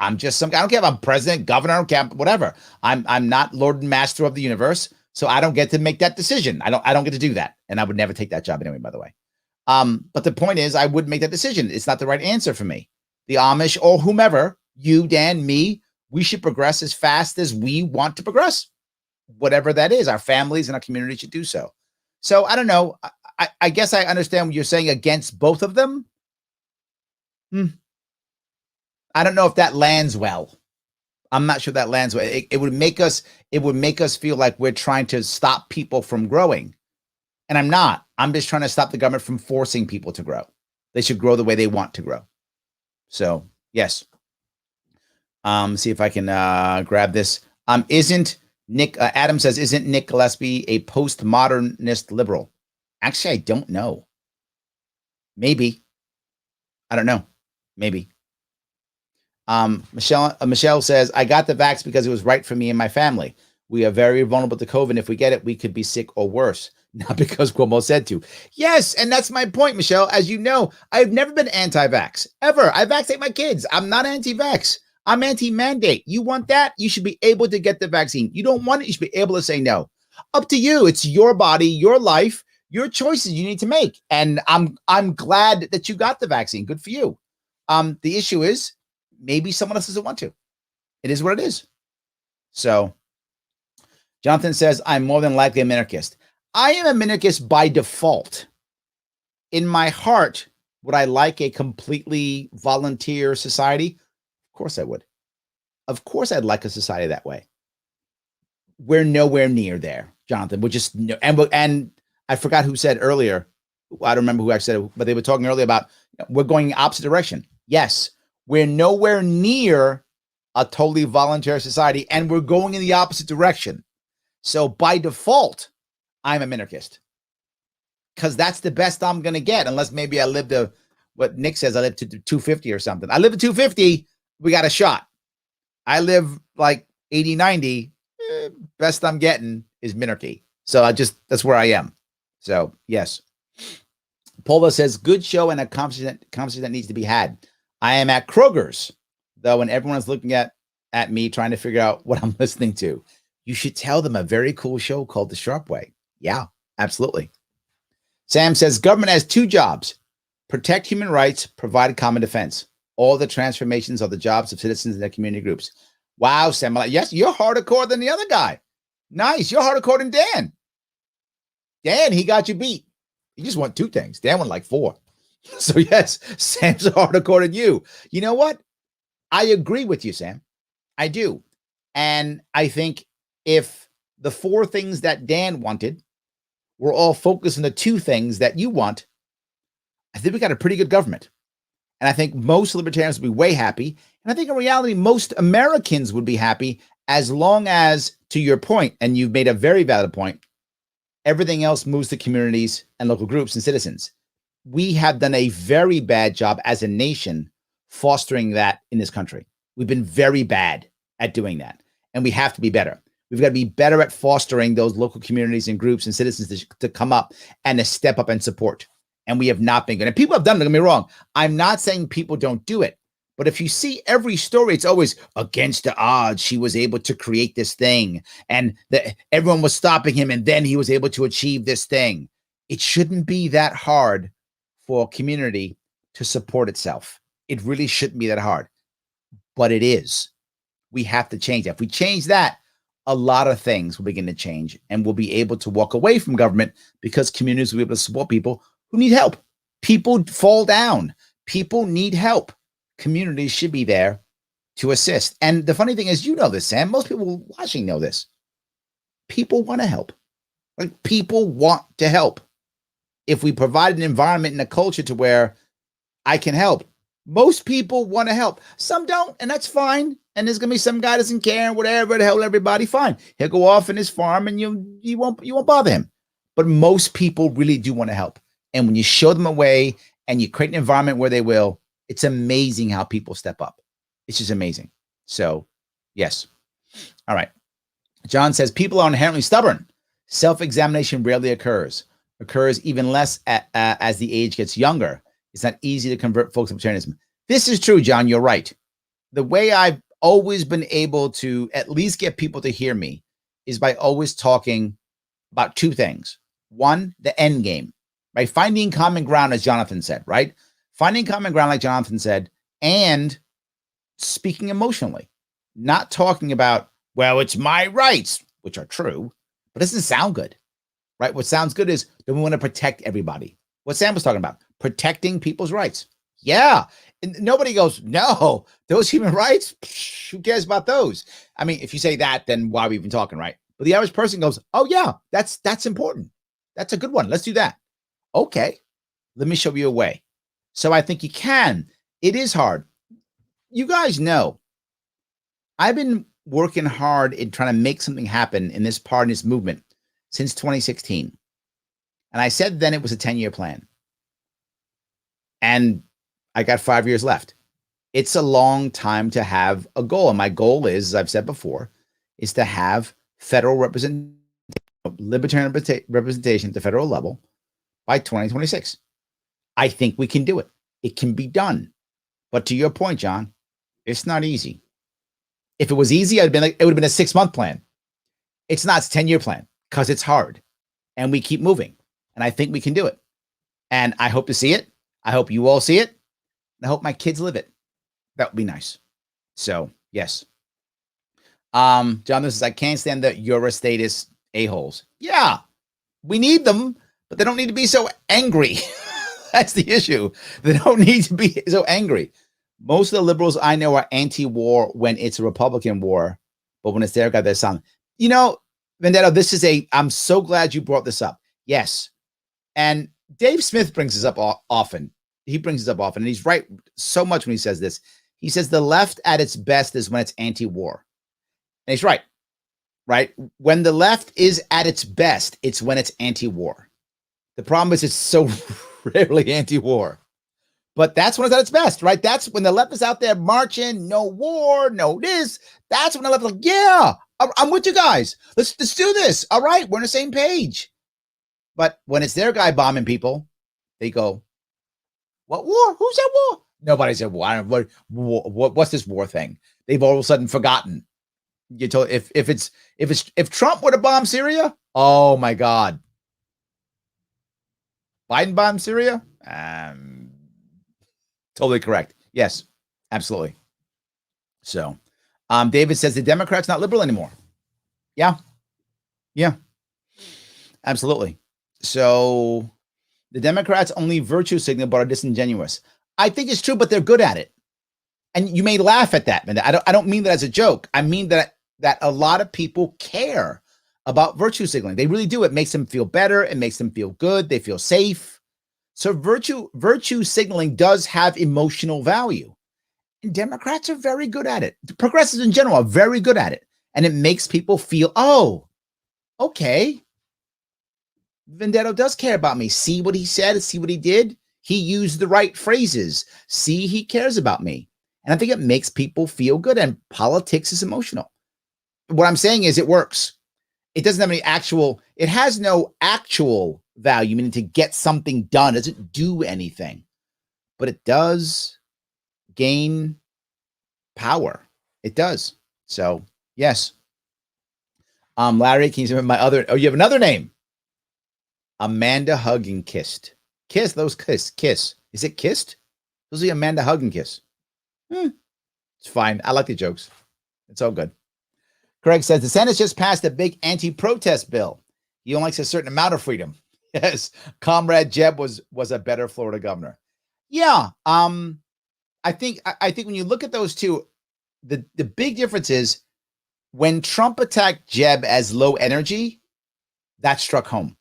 I'm just I don't care if I'm president, governor, I don't care, whatever. I'm not Lord and Master of the universe, so I don't get to make that decision. I don't get to do that. And I would never take that job anyway, by the way. But the point is, I would make that decision. It's not the right answer for me. The Amish or whomever, you, Dan, me, we should progress as fast as we want to progress. Whatever that is, our families and our community should do so. So I don't know. I guess I understand what you're saying against both of them. I don't know if that lands well. I'm not sure that lands well. It would make us feel like we're trying to stop people from growing. And I'm not. I'm just trying to stop the government from forcing people to grow. They should grow the way they want to grow. So, yes. See if I can grab this. Isn't Nick, Adam says, isn't Nick Gillespie a postmodernist liberal? Actually, I don't know. Maybe. I don't know. Maybe. Michelle says, I got the vax because it was right for me and my family. We are very vulnerable to COVID. If we get it, we could be sick or worse. Not because Cuomo said to. Yes, and that's my point, Michelle. As you know, I've never been anti-vax, ever. I vaccinate my kids. I'm not anti-vax. I'm anti-mandate. You want that? You should be able to get the vaccine. You don't want it? You should be able to say no. Up to you. It's your body, your life, your choices you need to make. And I'm glad that you got the vaccine. Good for you. The issue is, maybe someone else doesn't want to. It is what it is. So Jonathan says, I'm more than likely a minarchist. I am a minarchist by default. In my heart, would I like a completely volunteer society? Of course I would. Of course I'd like a society that way. We're nowhere near there, Jonathan. We're just, and I forgot who said earlier, I don't remember who actually said it, but they were talking earlier about we're going in opposite direction. Yes. We're nowhere near a totally voluntary society, and we're going in the opposite direction. So by default, I'm a minarchist because that's the best I'm going to get, unless maybe I live to what Nick says, I live to 250 or something. I live to 250, we got a shot. I live like 80, 90, best I'm getting is minarchy. So that's where I am. So yes. Paula says, good show and a conversation that needs to be had. I am at Kroger's, though, and everyone's looking at me trying to figure out what I'm listening to. you should tell them a very cool show called The Sharpe Way. Yeah, absolutely. Sam says government has two jobs: protect human rights, provide common defense. All the transformations are the jobs of citizens and their community groups. Wow, Sam. Yes, you're harder core than the other guy. Nice. You're harder core than Dan. Dan, he got you beat. He just won 2 things. Dan won like 4. So yes, Sam's harder core than you. You know what? I agree with you, Sam. I do. And I think if the 4 things that Dan wanted were all focused on the 2 things that you want, I think we got a pretty good government. And I think most libertarians would be way happy. And I think in reality, most Americans would be happy as long as, to your point, and you've made a very valid point, everything else moves to communities and local groups and citizens. We have done a very bad job as a nation fostering that in this country. We've been very bad at doing that. And we have to be better. We've got to be better at fostering those local communities and groups and citizens to come up and to step up and support. And we have not been good. And people have done it, don't get me wrong. I'm not saying people don't do it. But if you see every story, it's always against the odds. She was able to create this thing and everyone was stopping him. And then he was able to achieve this thing. It shouldn't be that hard for a community to support itself. It really shouldn't be that hard. But it is. We have to change that. If we change that, a lot of things will begin to change and we'll be able to walk away from government because communities will be able to support people who need help. People fall down. People need help. Communities should be there to assist. And the funny thing is, you know this, Sam. Most people watching know this. People want to help. Like, people want to help. If we provide an environment and a culture to where I can help, most people want to help. Some don't, and that's fine. And there's gonna be some guy that doesn't care and whatever to help everybody. Fine, he'll go off in his farm, and you won't bother him. But most people really do want to help. And when you show them a way and you create an environment where they will, it's amazing how people step up. It's just amazing. So, yes. All right. John says people are inherently stubborn. Self-examination rarely occurs even less as the age gets younger. It's not easy to convert folks to libertarianism. This is true, John. You're right. The way I've always been able to at least get people to hear me is by always talking about 2 things. One, the end game, right? Finding common ground, as Jonathan said, right? Finding common ground, like Jonathan said, and speaking emotionally, not talking about, well, it's my rights, which are true, but it doesn't sound good, right? What sounds good is that we want to protect everybody. What Sam was talking about, protecting people's rights. Yeah. And nobody goes, no, those human rights, who cares about those? I mean, if you say that, then why are we even talking, right? But the average person goes, oh yeah, that's important. That's a good one. Let's do that. Okay. Let me show you a way. So I think you can. It is hard. You guys know, I've been working hard in trying to make something happen in this part, in this movement since 2016. And I said then it was a 10-year plan. And I got 5 years left. It's a long time to have a goal. And my goal is, as I've said before, is to have federal libertarian representation at the federal level by 2026. I think we can do it. It can be done. But to your point, John, it's not easy. If it was easy, it would have been a 6-month plan. It's not. It's a 10-year plan because it's hard. And we keep moving. And I think we can do it. And I hope to see it. I hope you all see it. And I hope my kids live it. That would be nice. So, yes. John, this is, I can't stand the Eurostatus a-holes. Yeah, we need them, but they don't need to be so angry. That's the issue. They don't need to be so angry. Most of the liberals I know are anti-war when it's a Republican war, but when it's their guy, their son. You know, Vendetto, I'm so glad you brought this up. Yes. And Dave Smith brings this up often. He brings this up often, and he's right so much when he says this. He says the left at its best is when it's anti-war. And he's right. Right? When the left is at its best, it's when it's anti-war. The problem is it's so rarely anti-war. But that's when it's at its best, right? That's when the left is out there marching, no war, no this. That's when the left is like, yeah, I'm with you guys. Let's do this. All right, we're on the same page. But when it's their guy bombing people, they go, what war? Who said war? Nobody said war. What's this war thing? They've all of a sudden forgotten. You told if Trump would have bombed Syria, oh my God. Biden bombed Syria? Totally correct. Yes, absolutely. So, David says the Democrats not liberal anymore. Yeah, absolutely. So the Democrats only virtue signal but are disingenuous. I think it's true, but they're good at it. And you may laugh at that, man. I don't mean that as a joke. I mean that a lot of people care about virtue signaling. They really do. It makes them feel better. It makes them feel good. They feel safe. So virtue signaling does have emotional value. And Democrats are very good at it. The progressives in general are very good at it. And it makes people feel, oh, okay. Vendetto does care about me. See what he said. See what he did. He used the right phrases. See, he cares about me. And I think it makes people feel good. And politics is emotional. What I'm saying is it works. It doesn't have any it has no actual value, meaning to get something done. It doesn't do anything. But it does gain power. It does. So, yes. Larry, can you say my other? Oh, you have another name. Amanda Hug and Kissed. Kiss. Is it kissed? Those are Amanda Hug and Kiss. It's fine. I like the jokes. It's all good. Craig says the Senate just passed a big anti-protest bill. He only likes a certain amount of freedom. Yes, Comrade Jeb was a better Florida governor. Yeah. I think when you look at those two, the big difference is when Trump attacked Jeb as low energy, that struck home.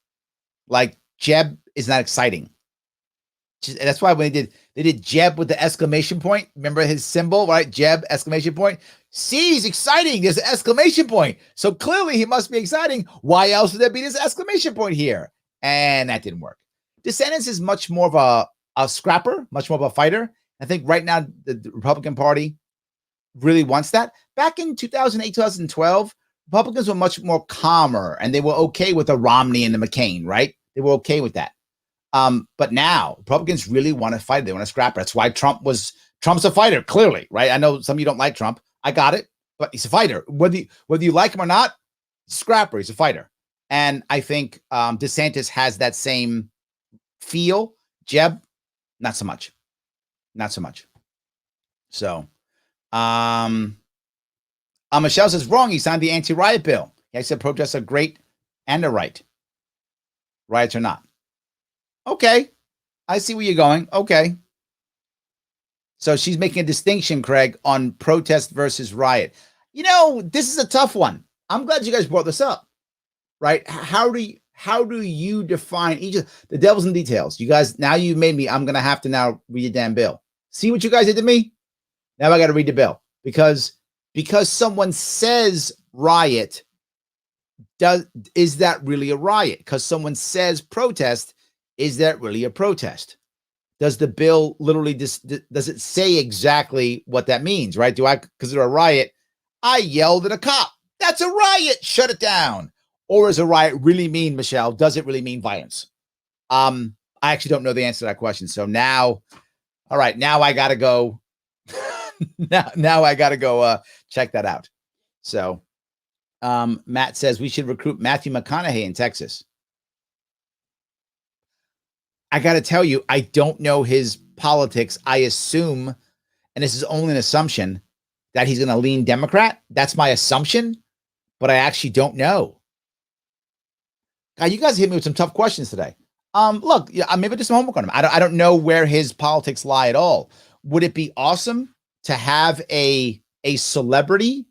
Like Jeb is not exciting. That's why when they did Jeb with the exclamation point. Remember his symbol, right? Jeb exclamation point. See, he's exciting. There's an exclamation point. So clearly he must be exciting. Why else would there be this exclamation point here? And that didn't work. DeSantis is much more of a scrapper, much more of a fighter. I think right now the Republican Party really wants that. Back in 2008, 2012, Republicans were much more calmer and they were okay with the Romney and the McCain, right? They were okay with that. But now Republicans really want to fight. They want to scrap. That's why Trump's a fighter, clearly, right? I know some of you don't like Trump. I got it, but he's a fighter. Whether you like him or not, scrapper. He's a fighter. And I think DeSantis has that same feel. Jeb, not so much. Not so much. So, Michelle says, wrong. He signed the anti-riot bill. He said protests are great and are right. Riots are not. Okay. I see where you're going. Okay. So she's making a distinction, Craig, on protest versus riot. You know, this is a tough one. I'm glad you guys brought this up, right? How do you define each of the devil's in details? You guys, now you've made me, I'm going to have to now read the damn bill. See what you guys did to me? Now I got to read the bill because someone says riot, is that really a riot? Because someone says protest, is that really a protest? Does the bill literally does it say exactly what that means, right? Do I consider a riot? I yelled at a cop. That's a riot. Shut it down. Or is a riot really mean, Michelle? Does it really mean violence? I actually don't know the answer to that question. So now, all right, now I got to go. now I got to go check that out. So Matt says we should recruit Matthew McConaughey in Texas. I got to tell you, I don't know his politics. I assume, and this is only an assumption, that he's going to lean Democrat. That's my assumption, but I actually don't know. God, you guys hit me with some tough questions today. Look, maybe do some homework on him. I don't know where his politics lie at all. Would it be awesome to have a celebrity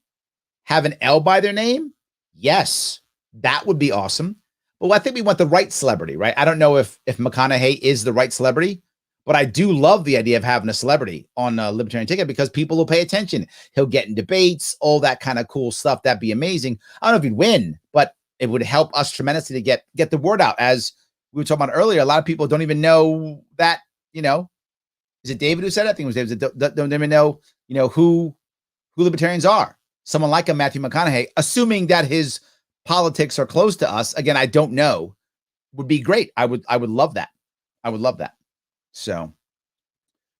have an L by their name? Yes, that would be awesome. Well, I think we want the right celebrity, right? I don't know if McConaughey is the right celebrity, but I do love the idea of having a celebrity on a Libertarian ticket because people will pay attention. He'll get in debates, all that kind of cool stuff. That'd be amazing. I don't know if he'd win, but it would help us tremendously to get the word out. As we were talking about earlier, a lot of people don't even know that, is it David who said it? I think it was David. Don't even know, who libertarians are. Someone like a Matthew McConaughey, assuming that his politics are close to us. Again, I don't know. Would be great. I would love that. I would love that. So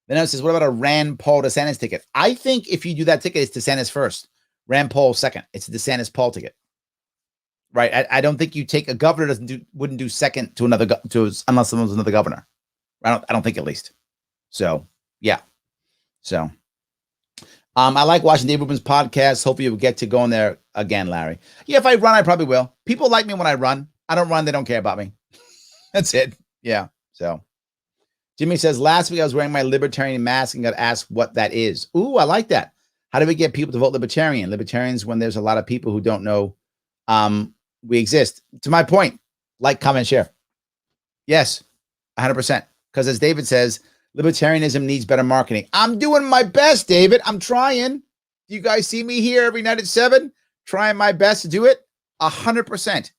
then it says, what about a Rand Paul DeSantis ticket? I think if you do that ticket, it's DeSantis first. Rand Paul second. It's a DeSantis Paul ticket. Right. I don't think you take a governor wouldn't do second to another unless someone's another governor. I don't think, at least. So yeah. So I like watching Dave Rubin's podcast. Hopefully you'll get to go in there again, Larry. Yeah, if I run, I probably will. People like me when I run. I don't run, they don't care about me. That's it. Yeah. So Jimmy says, last week I was wearing my libertarian mask and got asked what that is. Ooh, I like that. How do we get people to vote libertarian? Libertarians, when there's a lot of people who don't know we exist. To my point, like, comment, share. Yes, 100%. Because as David says, libertarianism needs better marketing. I'm doing my best, David. I'm trying. Do you guys see me here every night at 7? Trying my best to do it? 100%.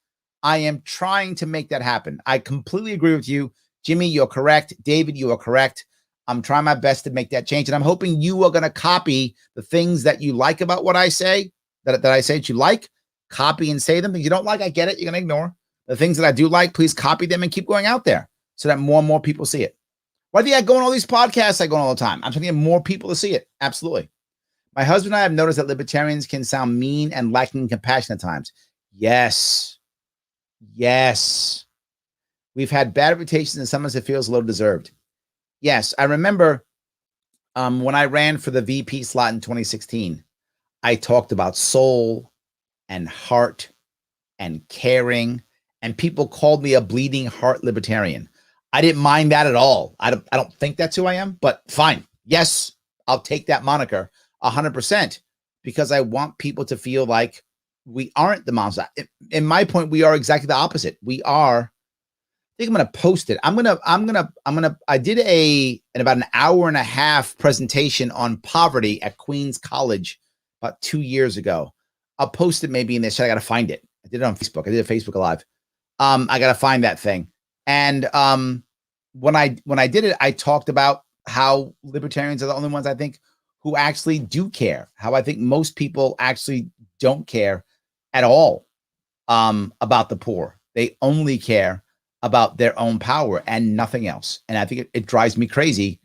I am trying to make that happen. I completely agree with you. Jimmy, you're correct. David, you are correct. I'm trying my best to make that change. And I'm hoping you are going to copy the things that you like about what I say, that I say that you like. Copy and say them. If you don't like, I get it. You're going to ignore. The things that I do like, please copy them and keep going out there so that more and more people see it. Why do you go on all these podcasts I go on all the time? I'm trying to get more people to see it. Absolutely. My husband and I have noticed that libertarians can sound mean and lacking compassion at times. Yes. Yes. We've had bad reputations and sometimes it feels low deserved. Yes. I remember when I ran for the VP slot in 2016, I talked about soul and heart and caring, and people called me a bleeding heart libertarian. I didn't mind that at all. I don't think that's who I am, but fine. Yes, I'll take that moniker 100% because I want people to feel like we aren't the monster. In my point, we are exactly the opposite. We are. I think I'm going to post it. I did about an hour and a half presentation on poverty at Queens College about 2 years ago. I'll post it maybe in this. I got to find it. I did it on Facebook. I did a Facebook Live. I got to find that thing. And when I did it, I talked about how libertarians are the only ones I think who actually do care. How I think most people actually don't care at all about the poor. They only care about their own power and nothing else. And I think it drives me crazy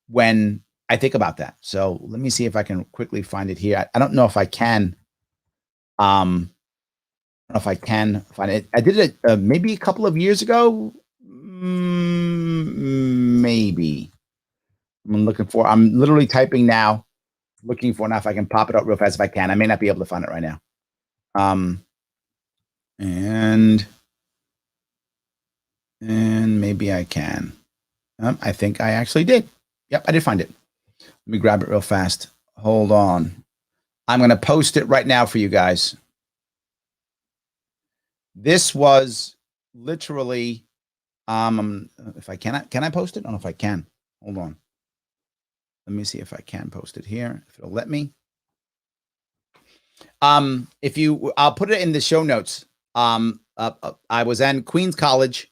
when I think about that. So let me see if I can quickly find it here. I don't know if I can. I don't know if I can find it. I did it maybe a couple of years ago. Maybe. I'm literally typing now, looking for now if I can pop it up real fast if I can. I may not be able to find it right now. And maybe I can. I think I actually did. Yep, I did find it. Let me grab it real fast. Hold on. I'm going to post it right now for you guys. This was literally, if I can I post it? I don't know if I can. Hold on. Let me see if I can post it here. If it'll let me. I'll put it in the show notes. I was in Queens College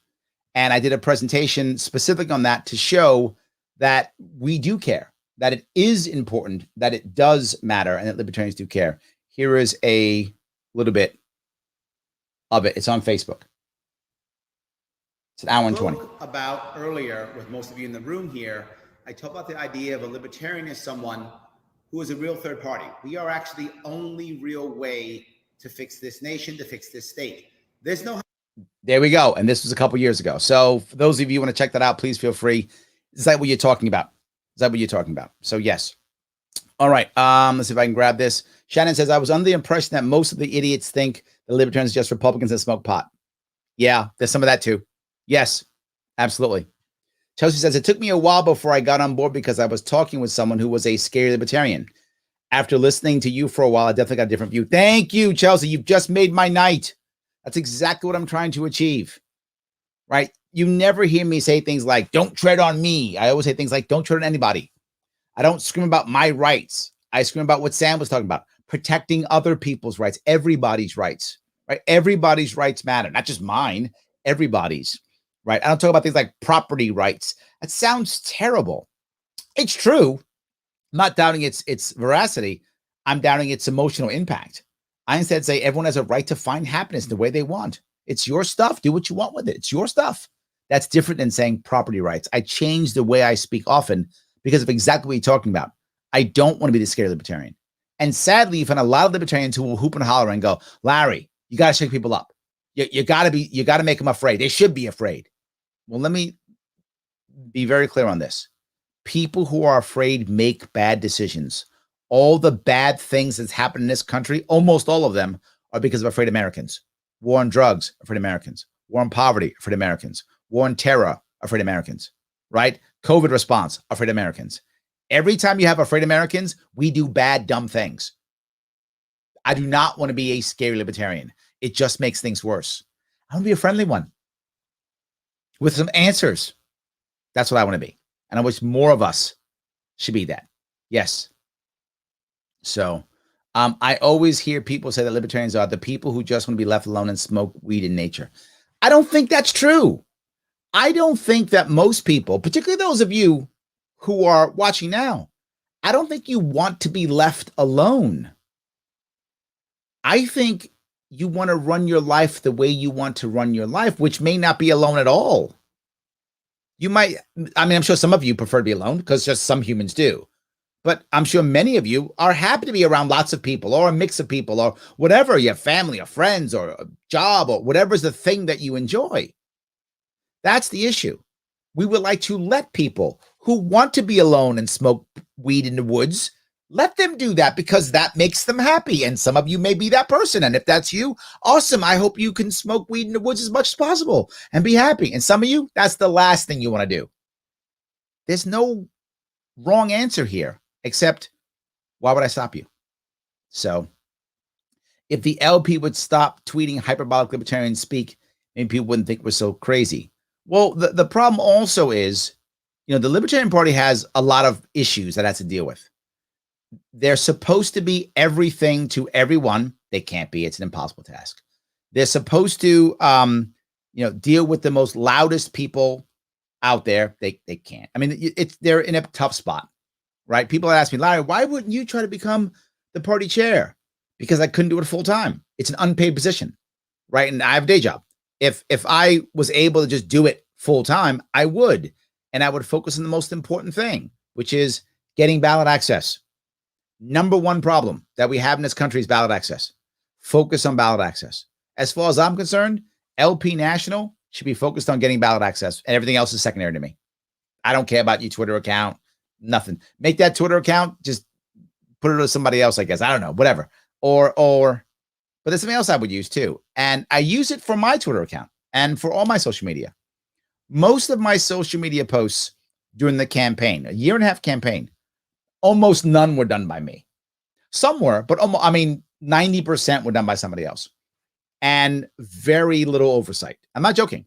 and I did a presentation specific on that to show that we do care, that it is important, that it does matter, and that libertarians do care. Here is a little bit of it. It's on Facebook. It's an hour and 20. About earlier with most of you in the room here, I talked about the idea of a libertarian as someone who is a real third party. We are actually the only real way to fix this nation, to fix this state. There's no. There we go. And this was a couple years ago. So for those of you who want to check that out, please feel free. Is that what you're talking about? Is that what you're talking about? So yes. All right. Let's see if I can grab this. Shannon says, I was under the impression that most of the idiots think the libertarians are just Republicans that smoke pot. Yeah, there's some of that too. Yes, absolutely. Chelsea says, it took me a while before I got on board because I was talking with someone who was a scary libertarian. After listening to you for a while, I definitely got a different view. Thank you, Chelsea. You've just made my night. That's exactly what I'm trying to achieve, right? You never hear me say things like, don't tread on me. I always say things like, don't tread on anybody. I don't scream about my rights. I scream about what Sam was talking about, protecting other people's rights, everybody's rights, right? Everybody's rights matter, not just mine, everybody's, right? I don't talk about things like property rights. That sounds terrible. It's true. I'm not doubting its veracity. I'm doubting its emotional impact. I instead say everyone has a right to find happiness the way they want. It's your stuff. Do what you want with it. It's your stuff. That's different than saying property rights. I change the way I speak often because of exactly what you're talking about. I don't want to be the scary libertarian. And sadly, you find a lot of libertarians who will hoop and holler and go, Larry, you got to shake people up. You got to make them afraid. They should be afraid. Well, let me be very clear on this. People who are afraid make bad decisions. All the bad things that's happened in this country, almost all of them, are because of afraid Americans. War on drugs, afraid Americans. War on poverty, afraid Americans. War on terror, afraid Americans. Right? COVID response, afraid Americans. Every time you have afraid Americans, we do bad, dumb things. I do not want to be a scary libertarian. It just makes things worse. I want to be a friendly one with some answers. That's what I want to be. And I wish more of us should be that. Yes. So I always hear people say that libertarians are the people who just want to be left alone and smoke weed in nature. I don't think that's true. I don't think that most people, particularly those of you who are watching now, I don't think you want to be left alone. I think you want to run your life the way you want to run your life, which may not be alone at all. You might, I mean, I'm sure some of you prefer to be alone because just some humans do. But I'm sure many of you are happy to be around lots of people or a mix of people or whatever, your family or friends or a job or whatever's the thing that you enjoy. That's the issue. We would like to let people who want to be alone and smoke weed in the woods, let them do that because that makes them happy. And some of you may be that person. And if that's you, awesome. I hope you can smoke weed in the woods as much as possible and be happy. And some of you, that's the last thing you want to do. There's no wrong answer here, except why would I stop you? So if the LP would stop tweeting hyperbolic libertarian speak, maybe people wouldn't think we're so crazy. Well, the problem also is, the Libertarian Party has a lot of issues that it has to deal with. They're supposed to be everything to everyone. They can't be. It's an impossible task. They're supposed to, deal with the most loudest people out there. They can't. I mean, they're in a tough spot, right? People ask me, Larry, why wouldn't you try to become the party chair? Because I couldn't do it full time. It's an unpaid position, right? And I have a day job. If I was able to just do it full time, I would. And I would focus on the most important thing, which is getting ballot access. Number one problem that we have in this country is ballot access. Focus on ballot access. As far as I'm concerned, LP National should be focused on getting ballot access, and everything else is secondary to me. I don't care about your Twitter account, nothing. Make that Twitter account, just put it to somebody else, I guess. I don't know, whatever. But there's something else I would use too. And I use it for my Twitter account and for all my social media. Most of my social media posts during the campaign, a 1.5-year campaign, almost none were done by me. Some were, but 90% were done by somebody else. And very little oversight. I'm not joking.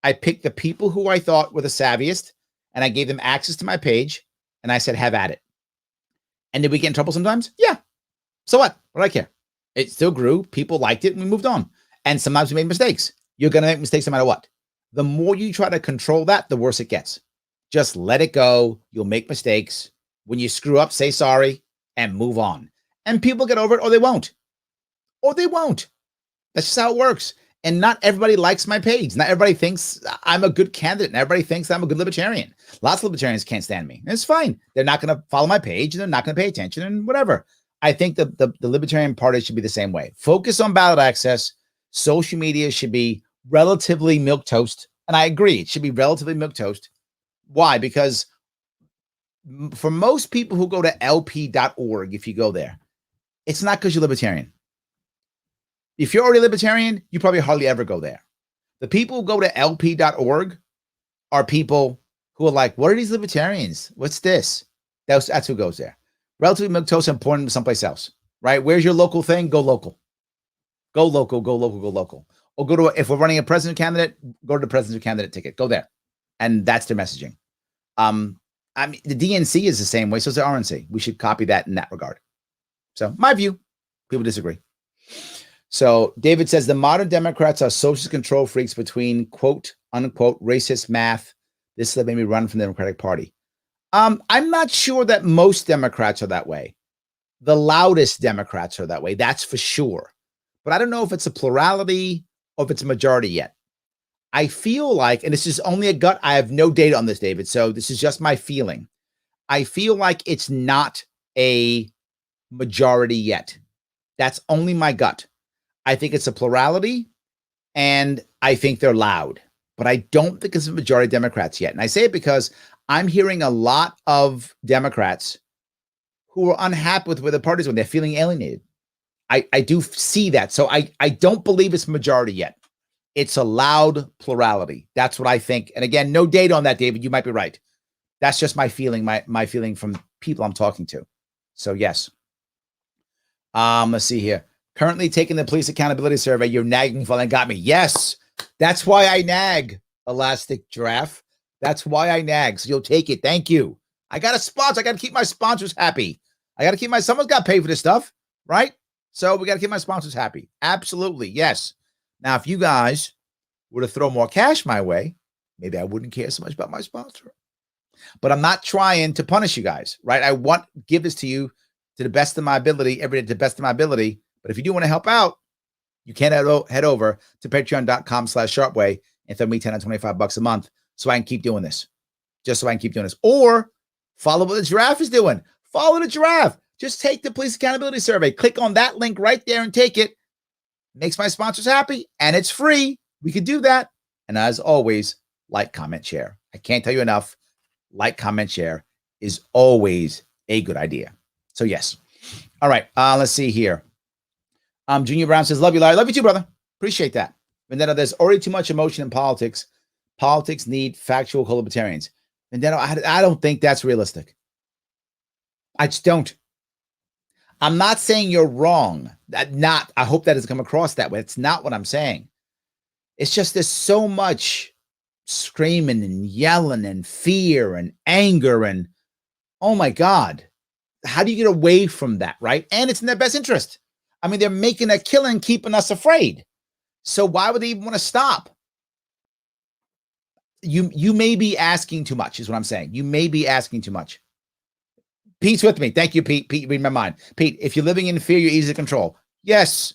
I picked the people who I thought were the savviest, and I gave them access to my page, and I said, have at it. And did we get in trouble sometimes? Yeah. So what? What do I care? It still grew. People liked it, and we moved on. And sometimes we made mistakes. You're going to make mistakes no matter what. The more you try to control that, the worse it gets. Just let it go. You'll make mistakes. When you screw up, say sorry and move on. And people get over it, or they won't. Or they won't. That's just how it works. And not everybody likes my page. Not everybody thinks I'm a good candidate. And everybody thinks I'm a good libertarian. Lots of libertarians can't stand me. And it's fine. They're not going to follow my page. And they're not going to pay attention and whatever. I think the Libertarian Party should be the same way. Focus on ballot access. Social media should be relatively milquetoast. And I agree, it should be relatively milquetoast. Why? Because for most people who go to lp.org, if you go there, it's not because you're libertarian. If you're already libertarian, you probably hardly ever go there. The people who go to lp.org are people who are like, what are these libertarians? What's this? That's who goes there. Relatively milquetoast and important someplace else, right? Where's your local thing? Go local. Go local, go local, go local. Or go to, if we're running a president candidate, go to the president candidate ticket. Go there. And that's their messaging. I mean, the DNC is the same way. So is the RNC. We should copy that in that regard. So my view, people disagree. So David says the modern Democrats are social control freaks between quote, unquote, racist math. This made me run from the Democratic Party. I'm not sure that most Democrats are that way. The loudest Democrats are that way. That's for sure. But I don't know if it's a plurality or if it's a majority yet. I feel like, and this is only a gut, I have no data on this, David, so this is just my feeling. I feel like it's not a majority yet. That's only my gut. I think it's a plurality, and I think they're loud, but I don't think it's a majority of Democrats yet. And I say it because I'm hearing a lot of Democrats who are unhappy with where the party's going. They're feeling alienated. I do see that. So I don't believe it's majority yet. It's a loud plurality. That's what I think. And again, no data on that, David. You might be right. That's just my feeling, my feeling from people I'm talking to. So yes. Let's see here. Currently taking the police accountability survey. You're nagging for that. Got me. Yes. That's why I nag, Elastic Giraffe. That's why I nag. So you'll take it. Thank you. I got a sponsor. I got to keep my sponsors happy. I got to keep someone's got to pay for this stuff, right? So we got to keep my sponsors happy. Absolutely. Yes. Now, if you guys were to throw more cash my way, maybe I wouldn't care so much about my sponsor. But I'm not trying to punish you guys, right? I want to give this to you to the best of my ability, every day to the best of my ability. But if you do want to help out, you can head over to patreon.com/sharpeway and throw me 10 or 25 bucks a month so I can keep doing this. Just so I can keep doing this. Or follow what the giraffe is doing. Follow the giraffe. Just take the police accountability survey. Click on that link right there and take it. Makes my sponsors happy, and it's free. We could do that. And as always, like, comment, share. I can't tell you enough. Like, comment, share is always a good idea. So yes. All right. Let's see here. Junior Brown says, love you, Larry. Love you too, brother. Appreciate that. Vendetta, there's already too much emotion in politics. Politics need factual co-libertarians. Vendetta, I don't think that's realistic. I just don't. I'm not saying you're wrong. I hope that doesn't come across that way. It's not what I'm saying. It's just there's so much screaming and yelling and fear and anger and, oh my God, how do you get away from that, right? And it's in their best interest. I mean, they're making a killing, keeping us afraid. So why would they even want to stop? You may be asking too much, is what I'm saying. You may be asking too much. Pete's with me. Thank you, Pete. Pete, read my mind. Pete, if you're living in fear, you're easy to control. Yes,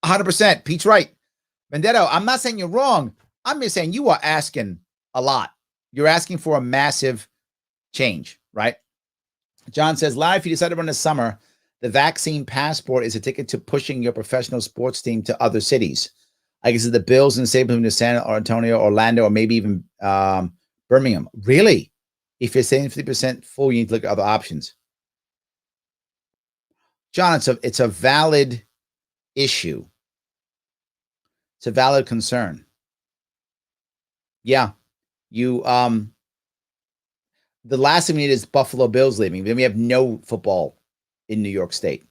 100%. Pete's right. Vendetto, I'm not saying you're wrong. I'm just saying you are asking a lot. You're asking for a massive change, right? John says, Larry, if you decide to run this summer, the vaccine passport is a ticket to pushing your professional sports team to other cities. I guess the Bills and Sabres to San Antonio, Orlando, or maybe even Birmingham. Really? If you're saying 50% full, you need to look at other options. John, it's a valid issue. It's a valid concern. Yeah. The last thing we need is Buffalo Bills leaving. Then we have no football in New York State.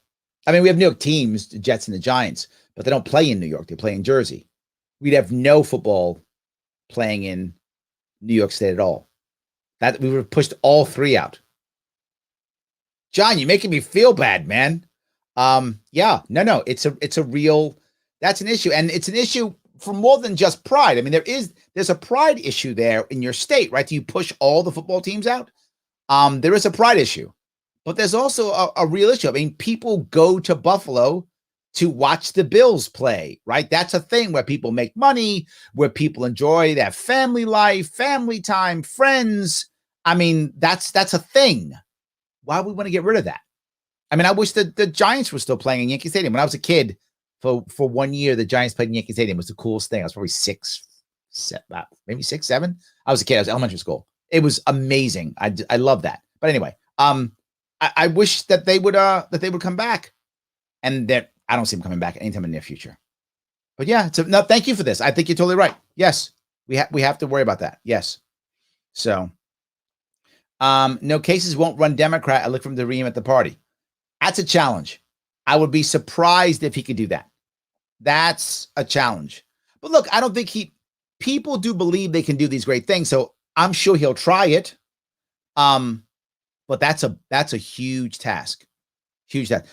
I mean, we have New York teams, the Jets and the Giants, but they don't play in New York. They play in Jersey. We'd have no football playing in New York State at all. That we would have pushed all three out. John, you're making me feel bad, man. Yeah, no, it's a real, that's an issue. And it's an issue for more than just pride. I mean, there's a pride issue there in your state, right? Do you push all the football teams out? There is a pride issue, but there's also a real issue. I mean, people go to Buffalo to watch the Bills play, right? That's a thing where people make money, where people enjoy their family life, family time, friends. I mean, that's a thing. Why would we want to get rid of that? I mean, I wish the Giants were still playing in Yankee Stadium. When I was a kid, for 1 year, the Giants played in Yankee Stadium. It was the coolest thing. I was probably maybe 6, 7. I was a kid. I was in elementary school. It was amazing. I love that. But anyway, I wish that they would come back, and that I don't see them coming back anytime in the near future. But yeah, no, thank you for this. I think you're totally right. Yes, we have to worry about that. Yes. So, no cases won't run Democrat. I look from the Ream at the party. That's a challenge. I would be surprised if he could do that. That's a challenge. But look, I don't think people do believe they can do these great things. So I'm sure he'll try it. But that's a huge task. Huge task.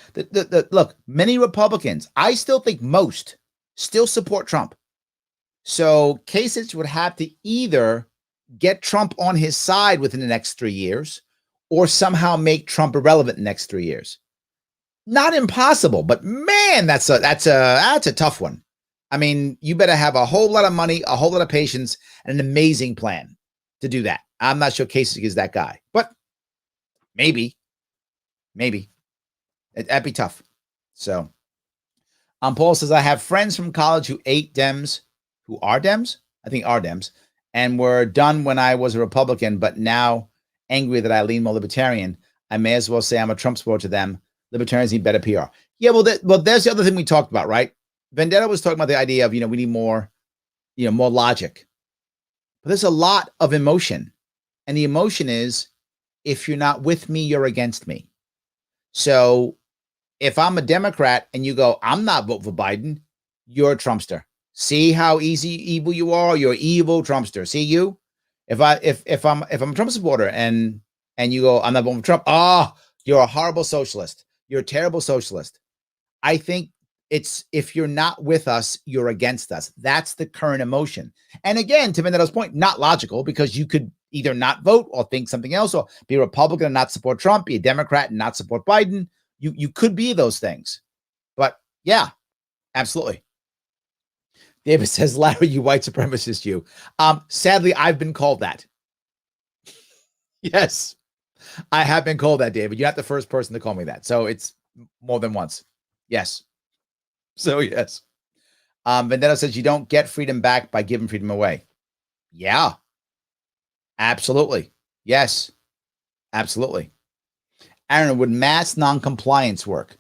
Look, many Republicans, I still think most, still support Trump. So Kasich would have to either get Trump on his side within the next 3 years, or somehow make Trump irrelevant in the next 3 years. Not impossible, but man, that's a tough one. I mean, you better have a whole lot of money, a whole lot of patience, and an amazing plan to do that. I'm not sure Kasich is that guy, but maybe. That'd be tough. So, Paul says, I have friends from college who ate Dems, who are Dems, I think are Dems, and were done when I was a Republican, but now angry that I lean more libertarian. I may as well say I'm a Trump supporter to them. Libertarians need better PR. Yeah, well, there's the other thing we talked about, right? Vendetta was talking about the idea of, we need more, more logic. But there's a lot of emotion. And the emotion is, if you're not with me, you're against me. So if I'm a Democrat and you go, I'm not voting for Biden, you're a Trumpster. See how evil you are? You're evil Trumpster. See you? If I'm a Trump supporter and you go, I'm not voting for Trump, you're a horrible socialist. You're a terrible socialist. I think it's, if you're not with us, you're against us. That's the current emotion. And again, to Vendetta's point, not logical, because you could either not vote or think something else, or be a Republican and not support Trump, be a Democrat and not support Biden. You could be those things. But yeah, absolutely. David says, Larry, you white supremacist, you. Sadly, I've been called that. Yes, I have been called that, David. You're not the first person to call me that. So it's more than once. Yes. So yes. Vendetta says, you don't get freedom back by giving freedom away. Yeah. Absolutely. Yes. Absolutely. Aaron, would mass noncompliance work?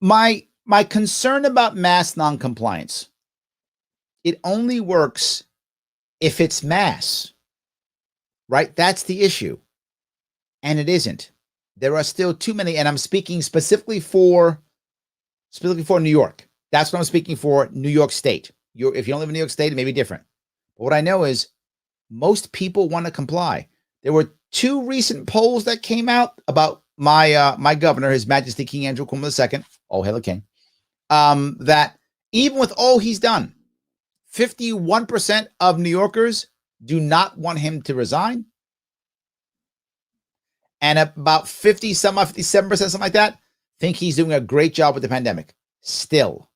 My concern about mass noncompliance, it only works if it's mass, right? That's the issue. And it isn't. There are still too many, and I'm speaking specifically for New York. That's what I'm speaking for, New York State. If you don't live in New York State, it may be different. But what I know is most people want to comply. There were 2 recent polls that came out about my governor, His Majesty King Andrew Cuomo II, oh, hail the king, that even with all he's done, 51% of New Yorkers do not want him to resign. And about 57%, something like that, think he's doing a great job with the pandemic. Still,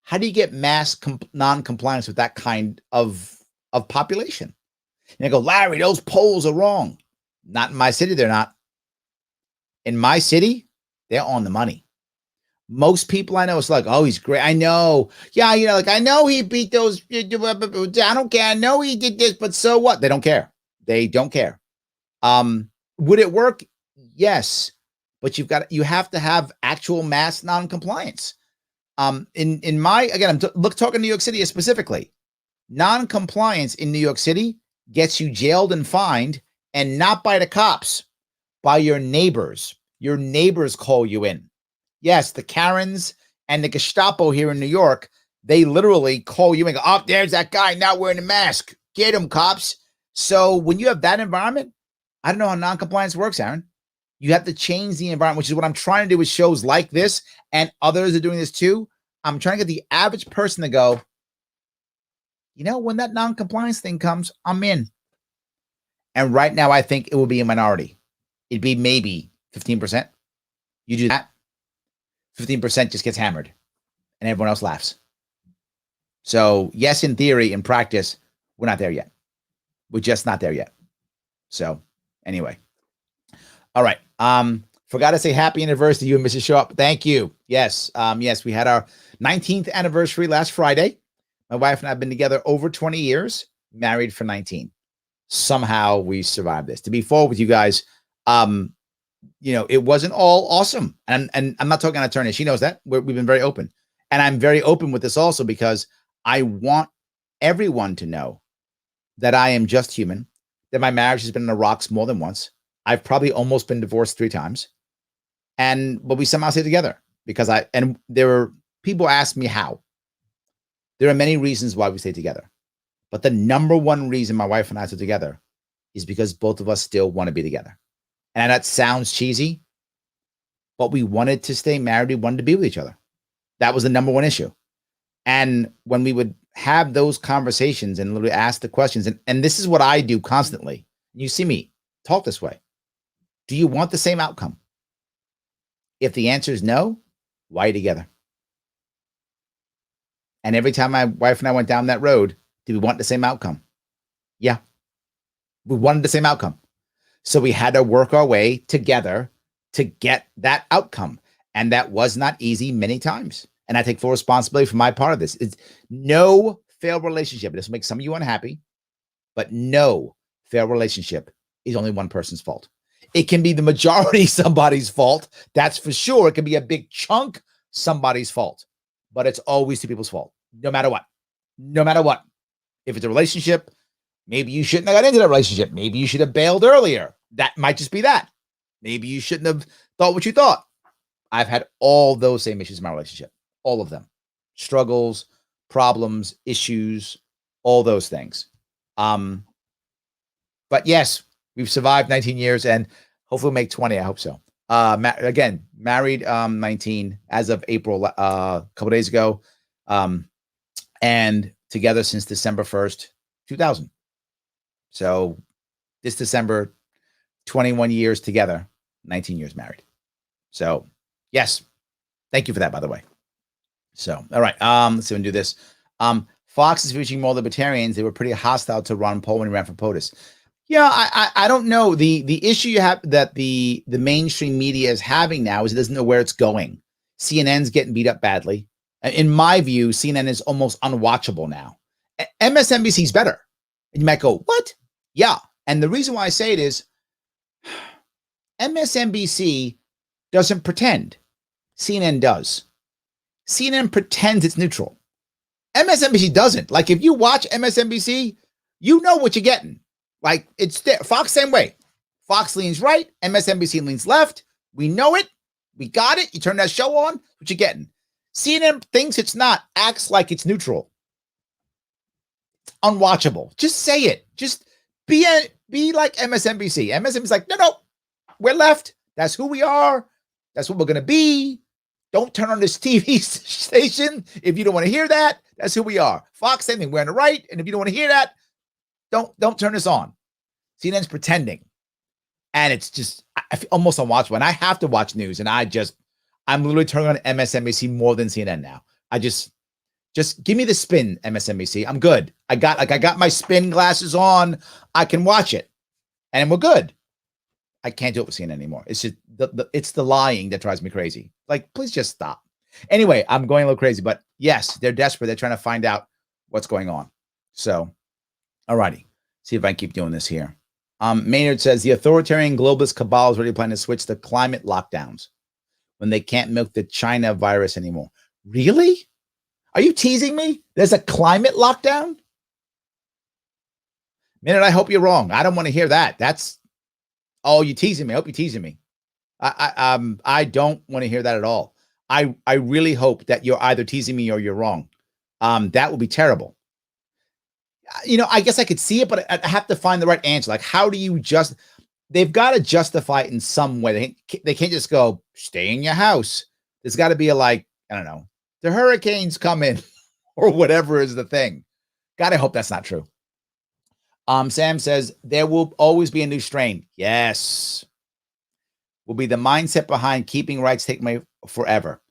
how do you get mass non-compliance with that kind of population? And I go, Larry, those polls are wrong. Not in my city, they're not. In my city, they're on the money. Most people I know, it's like, oh, he's great. I know. Yeah, like, I know he beat those. I don't care. I know he did this, but so what? They don't care. They don't care. Would it work? Yes. But you have to have actual mass non-compliance. Again, I'm talking New York City specifically. Non-compliance in New York City gets you jailed and fined, and not by the cops, by your neighbors. Your neighbors call you in. Yes, the Karens and the Gestapo here in New York, they literally call you and go, oh, there's that guy not wearing a mask. Get him, cops. So when you have that environment, I don't know how non-compliance works, Aaron. You have to change the environment, which is what I'm trying to do with shows like this, and others are doing this too. I'm trying to get the average person to go, when that non-compliance thing comes, I'm in. And right now, I think it will be a minority. It'd be maybe 15%. You do that, 15% just gets hammered, and everyone else laughs. So yes, in theory, in practice, we're not there yet. We're just not there yet. So anyway. All right. Forgot to say happy anniversary to you and Mrs. Sharpe. Thank you. Yes. Yes, we had our 19th anniversary last Friday. My wife and I have been together over 20 years, married for 19. Somehow we survived this. To be forward with you guys, it wasn't all awesome. And I'm not talking on attorney. She knows that. We've been very open. And I'm very open with this also because I want everyone to know that I am just human, that my marriage has been in the rocks more than once. I've probably almost been divorced 3 times. But we somehow stay together because there were people ask me how. There are many reasons why we stay together. But the number one reason my wife and I stay together is because both of us still want to be together. And that sounds cheesy, but we wanted to stay married. We wanted to be with each other. That was the number one issue. And when we would have those conversations and literally ask the questions, and this is what I do constantly. You see me talk this way. Do you want the same outcome? If the answer is no, why are you together? And every time my wife and I went down that road, did we want the same outcome? Yeah. We wanted the same outcome. So we had to work our way together to get that outcome. And that was not easy many times. And I take full responsibility for my part of this. It's no failed relationship. This will make some of you unhappy, but no failed relationship is only one person's fault. It can be the majority somebody's fault. That's for sure. It can be a big chunk somebody's fault, but it's always two people's fault, no matter what. No matter what. If it's a relationship, maybe you shouldn't have got into that relationship. Maybe you should have bailed earlier. That might just be that. Maybe you shouldn't have thought what you thought. I've had all those same issues in my relationship. All of them. Struggles, problems, issues, all those things. But yes, we've survived 19 years and hopefully we'll make 20. I hope so. Again, married 19 as of April, a couple days ago. And together since December 1st, 2000. So this December, 21 years together, 19 years married. So yes, thank you for that, by the way. So, all right, let's see if we can do this. Fox is reaching more libertarians. They were pretty hostile to Ron Paul when he ran for POTUS. Yeah, I don't know. The issue you have that the mainstream media is having now is it doesn't know where it's going. CNN's getting beat up badly. In my view, CNN is almost unwatchable now. MSNBC's better. And you might go, what? Yeah. And the reason why I say it is MSNBC doesn't pretend. CNN does. CNN pretends it's neutral. MSNBC doesn't. Like, if you watch MSNBC, you know what you're getting. Like, it's there. Fox, same way. Fox leans right. MSNBC leans left. We know it. We got it. You turn that show on, what you're getting. CNN thinks it's not, acts like it's neutral. Unwatchable. Just say it. Just be like MSNBC. MSNBC's like, no, we're left. That's who we are. That's what we're going to be. Don't turn on this TV station if you don't want to hear that. That's who we are. Fox, same thing. We're on the right. And if you don't want to hear that, don't turn this on. CNN's pretending. And it's just I feel almost unwatchable. And I have to watch news. And I'm literally turning on MSNBC more than CNN now. I just give me the spin, MSNBC. I'm good. I got my spin glasses on. I can watch it. And we're good. I can't do it with CNN anymore. It's just it's the lying that drives me crazy. Like, please just stop. Anyway, I'm going a little crazy, but yes, they're desperate. They're trying to find out what's going on. So, all righty. See if I can keep doing this here. Maynard says the authoritarian globalist cabal is already planning to switch to climate lockdowns when they can't milk the China virus anymore. Really? Are you teasing me? There's a climate lockdown? Maynard, I hope you're wrong. I don't want to hear that. Oh, you're teasing me. I hope you're teasing me. I don't want to hear that at all. I really hope that you're either teasing me or you're wrong. That would be terrible. I guess I could see it, but I have to find the right answer. Like, how do you they've got to justify it in some way. They can't just go, stay in your house. There's got to be I don't know, the hurricanes come in or whatever is the thing. God, I hope that's not true. Sam says, there will always be a new strain. Yes. Will be the mindset behind keeping rights taken away forever.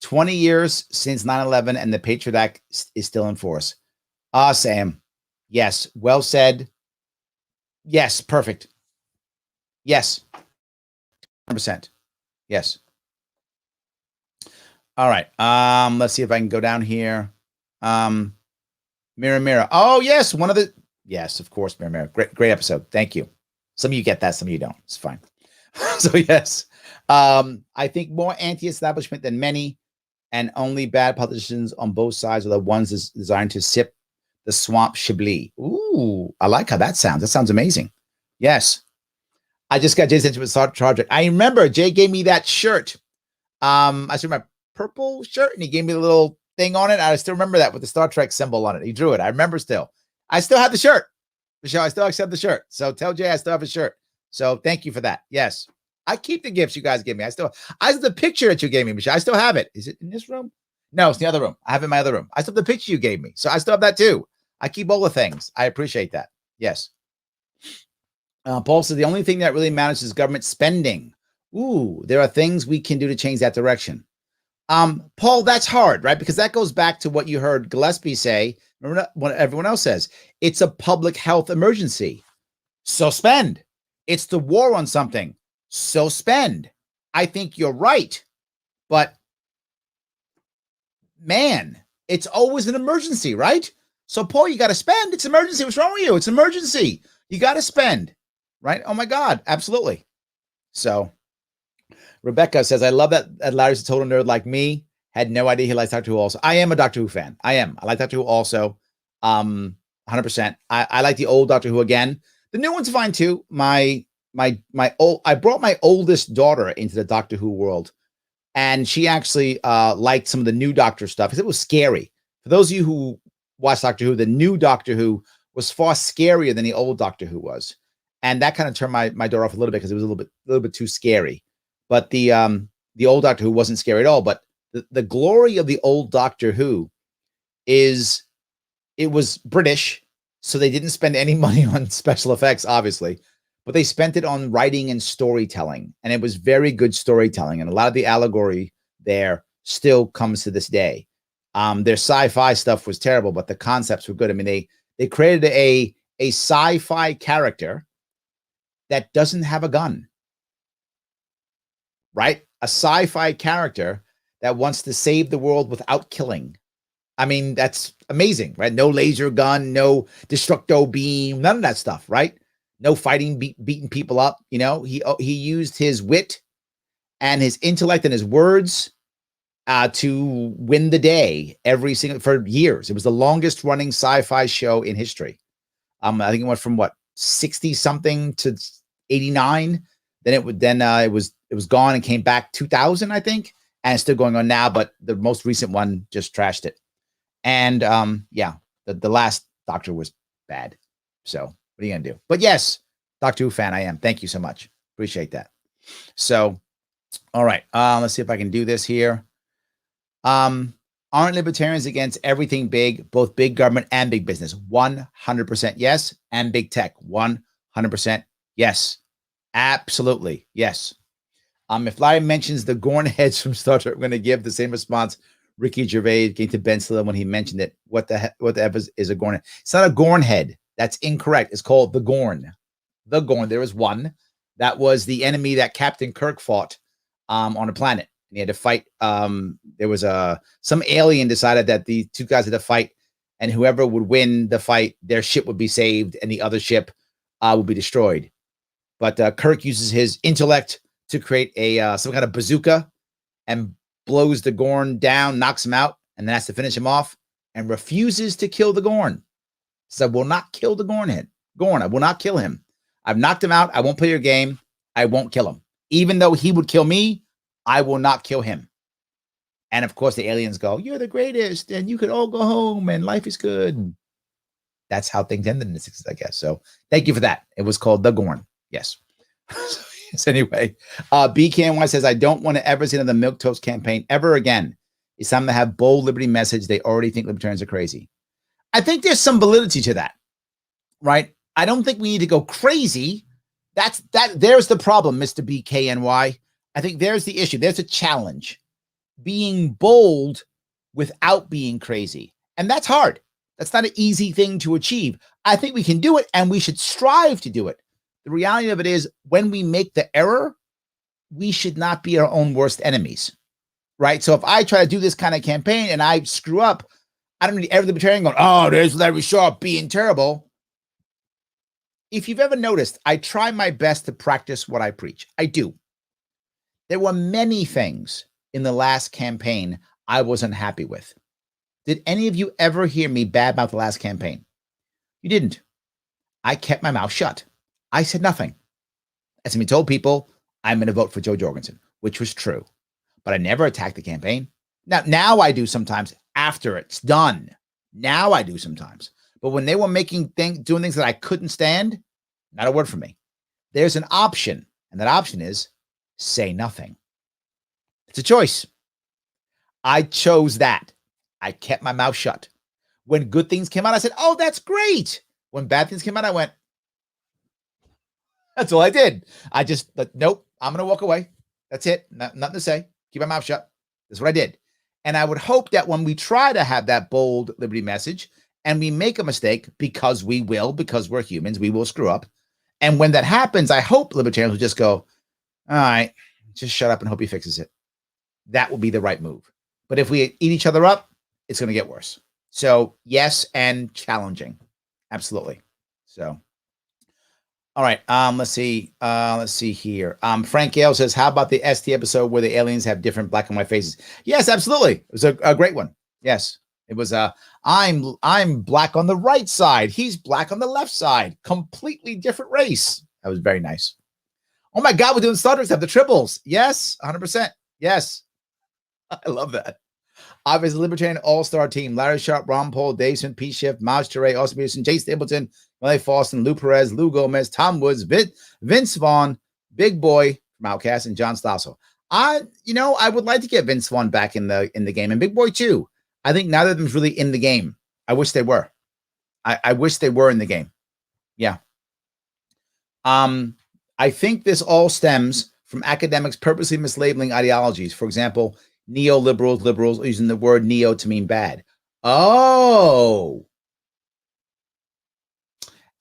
20 years since 9/11 and the Patriot Act is still in force. Sam. Yes. Well said. Yes. Perfect. Yes. 100%. Yes. All right. Let's see if I can go down here. Mirror. Oh, yes. Yes, of course, Mirror. Great episode. Thank you. Some of you get that, some of you don't. It's fine. So yes, I think more anti-establishment than many, and only bad politicians on both sides are the ones designed to sip the swamp Chablis. Ooh, I like how that sounds. That sounds amazing. Yes, I just got Jay's into Star Trek. I remember Jay gave me that shirt. I still remember purple shirt, and he gave me the little thing on it. I still remember that with the Star Trek symbol on it. He drew it. I remember still. I still have the shirt. Michelle, I still accept the shirt. So tell Jay I still have a shirt. So thank you for that. Yes. I keep the gifts you guys give me. I have the picture that you gave me, Michelle. I still have it. Is it in this room? No, it's in the other room. I have it in my other room. I still have the picture you gave me. So I still have that too. I keep all the things. I appreciate that. Yes. Paul says the only thing that really matters is government spending. Ooh, there are things we can do to change that direction. Paul, that's hard, right? Because that goes back to what you heard Gillespie say. Remember what everyone else says. It's a public health emergency. So spend. It's the war on something. So spend. I think you're right. But man, it's always an emergency, right? So, Paul, you got to spend. It's emergency. What's wrong with you? It's emergency. You got to spend, right? Oh, my God. Absolutely. So, Rebecca says, I love that Larry's a total nerd like me. Had no idea he likes Doctor Who also. I am a Doctor Who fan. I am. I like Doctor Who also. 100%. I like the old Doctor Who again. The new one's fine too. I brought my oldest daughter into the Doctor Who world, and she actually liked some of the new Doctor stuff because it was scary. For those of you who watch Doctor Who, the new Doctor Who was far scarier than the old Doctor Who was, and that kind of turned my daughter off a little bit because it was a little bit too scary. But the old Doctor Who wasn't scary at all. But the glory of the old Doctor Who is it was British, so they didn't spend any money on special effects, obviously, but they spent it on writing and storytelling, and it was very good storytelling. And a lot of the allegory there still comes to this day. Their sci-fi stuff was terrible, but the concepts were good. I mean, they created a sci-fi character that doesn't have a gun, right? A sci-fi character that wants to save the world without killing. I mean, that's amazing, right? No laser gun, no destructo beam, none of that stuff, right? No fighting, beating people up. You know, he used his wit and his intellect and his words to win the day for years. It was the longest running sci-fi show in history. I think it went from 60 something to 89. Then it was gone and came back 2000, I think, and it's still going on now. But the most recent one just trashed it. And the last Doctor was bad. So what are you gonna do? But yes, Doctor Who fan I am. Thank you so much. Appreciate that. So, all right. Let's see if I can do this here. Aren't libertarians against everything big, both big government and big business? 100% yes. And big tech? 100% yes. Absolutely yes. If Larry mentions the Gorn heads from Star Trek, we're going to give the same response Ricky Gervais gave to Ben Stiller when he mentioned it. What the F is a Gorn head? It's not a Gorn head. That's incorrect. It's called the Gorn. The Gorn. There was one. That was the enemy that Captain Kirk fought on a planet. And he had to fight. There was some alien decided that the two guys had to fight, and whoever would win the fight, their ship would be saved, and the other ship would be destroyed. But Kirk uses his intellect to create some kind of bazooka and blows the Gorn down, knocks him out, and then has to finish him off and refuses to kill the Gorn. So I will not kill the Gorn head. Gorn, I will not kill him. I've knocked him out. I won't play your game. I won't kill him. Even though he would kill me, I will not kill him. And of course, the aliens go, you're the greatest, and you could all go home, and life is good. That's how things ended in the 60s, I guess. So thank you for that. It was called the Gorn. Yes. So anyway, BKNY says, I don't want to ever see another milquetoast campaign ever again. It's time to have bold liberty message. They already think libertarians are crazy. I think there's some validity to that, right? I don't think we need to go crazy. There's the problem, Mr. BKNY. I think there's the issue. There's a challenge. Being bold without being crazy. And that's hard. That's not an easy thing to achieve. I think we can do it, and we should strive to do it. The reality of it is, when we make the error, we should not be our own worst enemies, right? So if I try to do this kind of campaign and I screw up, I don't need every libertarian going, oh, there's Larry Sharpe being terrible. If you've ever noticed, I try my best to practice what I preach. I do. There were many things in the last campaign I was unhappy with. Did any of you ever hear me badmouth the last campaign? You didn't. I kept my mouth shut. I said nothing. As I told people, I'm going to vote for Joe Jorgensen, which was true. But I never attacked the campaign. Now I do sometimes after it's done. Now I do sometimes. But when they were doing things that I couldn't stand, not a word from me. There's an option, and that option is say nothing. It's a choice. I chose that. I kept my mouth shut. When good things came out, I said, oh, that's great. When bad things came out, I went, that's all I did. I just, nope, I'm going to walk away. That's it. Nothing to say. Keep my mouth shut. That's what I did. And I would hope that when we try to have that bold liberty message and we make a mistake, because we're humans, we will screw up. And when that happens, I hope libertarians will just go, all right, just shut up and hope he fixes it. That will be the right move. But if we eat each other up, it's going to get worse. So yes, and challenging. Absolutely. So, all right. Let's see. Let's see here. Frank Gale says, how about the ST episode where the aliens have different black and white faces? Yes, absolutely. It was a great one. Yes. It was I'm black on the right side. He's black on the left side. Completely different race. That was very nice. Oh my God, we're doing Star Trek stuff. The triples. Yes, 100%. Yes. I love that. Obviously, Libertarian all-star team. Larry Sharpe, Ron Paul, Dave Smith, Pete Schiff, Miles Ture, Austin Peterson, Jay Stapleton, Malay Faustin, Lou Perez, Lou Gomez, Tom Woods, Vince Vaughn, Big Boy from Outcast, and John Stossel. I would like to get Vince Vaughn back in the game, and Big Boy too. I think neither of them is really in the game. I wish they were. I wish they were in the game. Yeah. I think this all stems from academics purposely mislabeling ideologies. For example, liberals using the word neo to mean bad. Oh,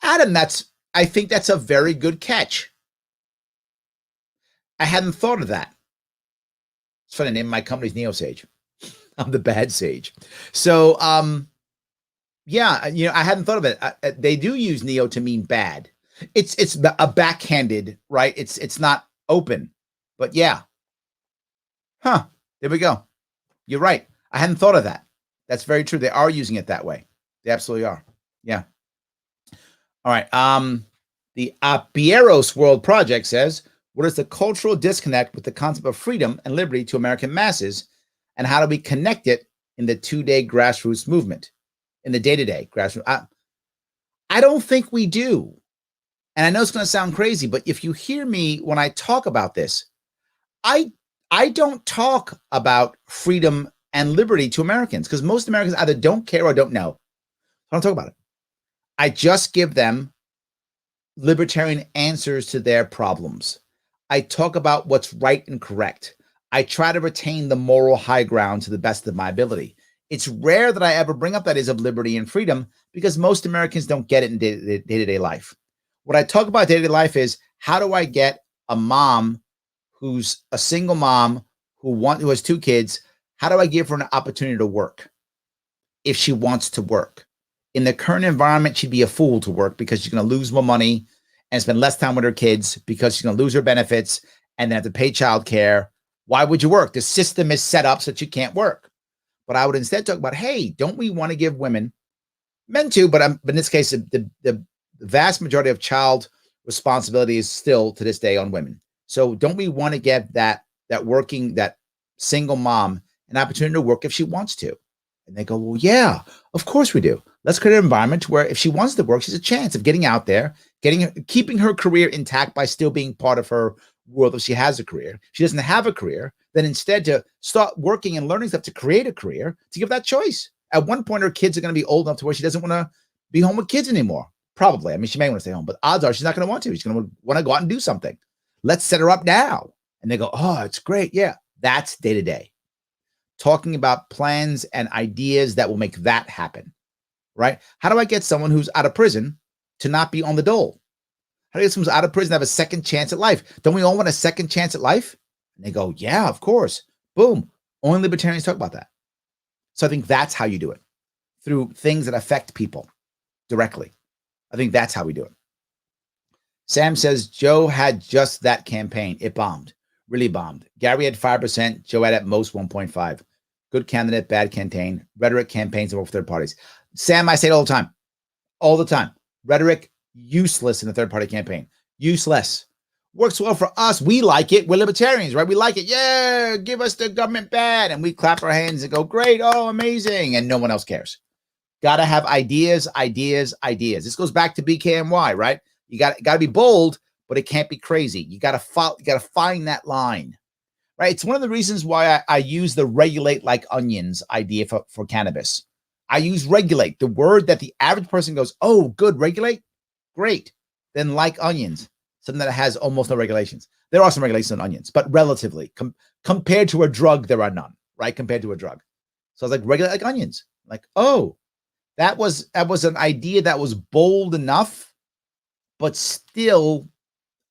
Adam, I think that's a very good catch. I hadn't thought of that. It's funny, name my company's Neo Sage. I'm the bad sage. So, yeah, I hadn't thought of it. They do use neo to mean bad. It's a backhanded, right? It's not open, but yeah. Huh. There we go. You're right. I hadn't thought of that. That's very true. They are using it that way. They absolutely are. Yeah. All right. The Apieros World Project says, what is the cultural disconnect with the concept of freedom and liberty to American masses? And how do we connect it in the two-day grassroots movement, in the day-to-day grassroots? I don't think we do. And I know it's going to sound crazy, but if you hear me when I talk about this, I don't talk about freedom and liberty to Americans because most Americans either don't care or don't know. I don't talk about it. I just give them libertarian answers to their problems. I talk about what's right and correct. I try to retain the moral high ground to the best of my ability. It's rare that I ever bring up ideas of liberty and freedom because most Americans don't get it in day-to-day life. What I talk about day-to-day life is how do I get a mom who's a single mom who has two kids, how do I give her an opportunity to work if she wants to work? In the current environment, she'd be a fool to work because she's going to lose more money and spend less time with her kids because she's going to lose her benefits and then have to pay childcare. Why would you work? The system is set up so that you can't work. But I would instead talk about, hey, don't we want to give women, men too, but in this case, the vast majority of child responsibility is still to this day on women. So don't we want to give that single mom an opportunity to work if she wants to? And they go, well, yeah, of course we do. Let's create an environment where if she wants to work, she's a chance of getting out there, keeping her career intact by still being part of her world if she has a career. She doesn't have a career, then instead to start working and learning stuff to create a career, to give that choice. At one point, her kids are going to be old enough to where she doesn't want to be home with kids anymore. Probably. I mean, she may want to stay home, but odds are she's not going to want to. She's going to want to go out and do something. Let's set her up now. And they go, oh, it's great. Yeah, that's day to day. Talking about plans and ideas that will make that happen, right? How do I get someone who's out of prison to not be on the dole? How do I get someone who's out of prison to have a second chance at life? Don't we all want a second chance at life? And they go, yeah, of course. Boom. Only libertarians talk about that. So I think that's how you do it, through things that affect people directly. I think that's how we do it. Sam says, Joe had just that campaign. It bombed, really bombed. Gary had 5%. Joe had at most 1.5. Good candidate, bad campaign. Rhetoric campaigns and work for third parties. Sam, I say it all the time. All the time. Rhetoric, useless in the third party campaign. Useless. Works well for us. We like it. We're libertarians, right? We like it. Yeah, give us the government bad. And we clap our hands and go, great. Oh, amazing. And no one else cares. Got to have ideas. This goes back to BKMY, right? You got to be bold, but it can't be crazy. You got to find that line, right? It's one of the reasons why I use the regulate like onions idea for cannabis. I use regulate, the word that the average person goes, oh, good, regulate, great. Then like onions, something that has almost no regulations. There are some regulations on onions, but relatively compared to a drug, there are none, right? Compared to a drug. So I was like, regulate like onions. Like, oh, that was an idea that was bold enough, but still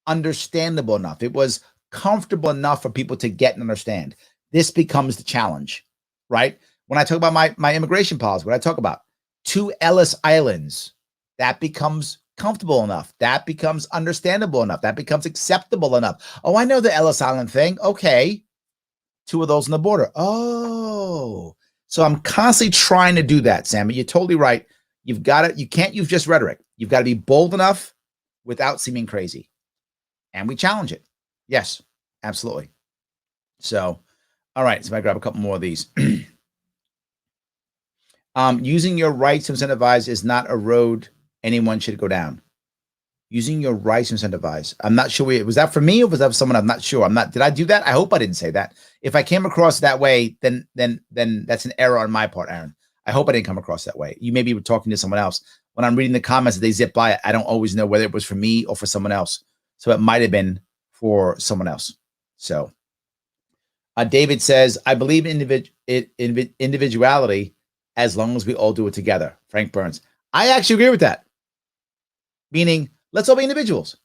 understandable enough. It was comfortable enough for people to get and understand. This becomes the challenge, right? When I talk about my immigration policy, what I talk about, 2 Ellis Islands, that becomes comfortable enough. That becomes understandable enough. That becomes acceptable enough. Oh, I know the Ellis Island thing. Okay. 2 of those on the border. Oh, so I'm constantly trying to do that, Sam. You're totally right. You've got it. You can't use just rhetoric. You've got to be bold enough without seeming crazy. And we challenge it. Yes, absolutely. So, all right. So I grab a couple more of these. Using your rights to incentivize is not a road anyone should go down. Using your rights to incentivize. I'm not sure. Was that for me or was that for someone? I'm not sure. Did I do that? I hope I didn't say that. If I came across that way, then that's an error on my part, Aaron. I hope I didn't come across that way. You maybe were talking to someone else. When I'm reading the comments, they zip by it. I don't always know whether it was for me or for someone else. So it might have been for someone else. So David says, I believe in individuality as long as we all do it together. Frank Burns. I actually agree with that. Meaning, let's all be individuals,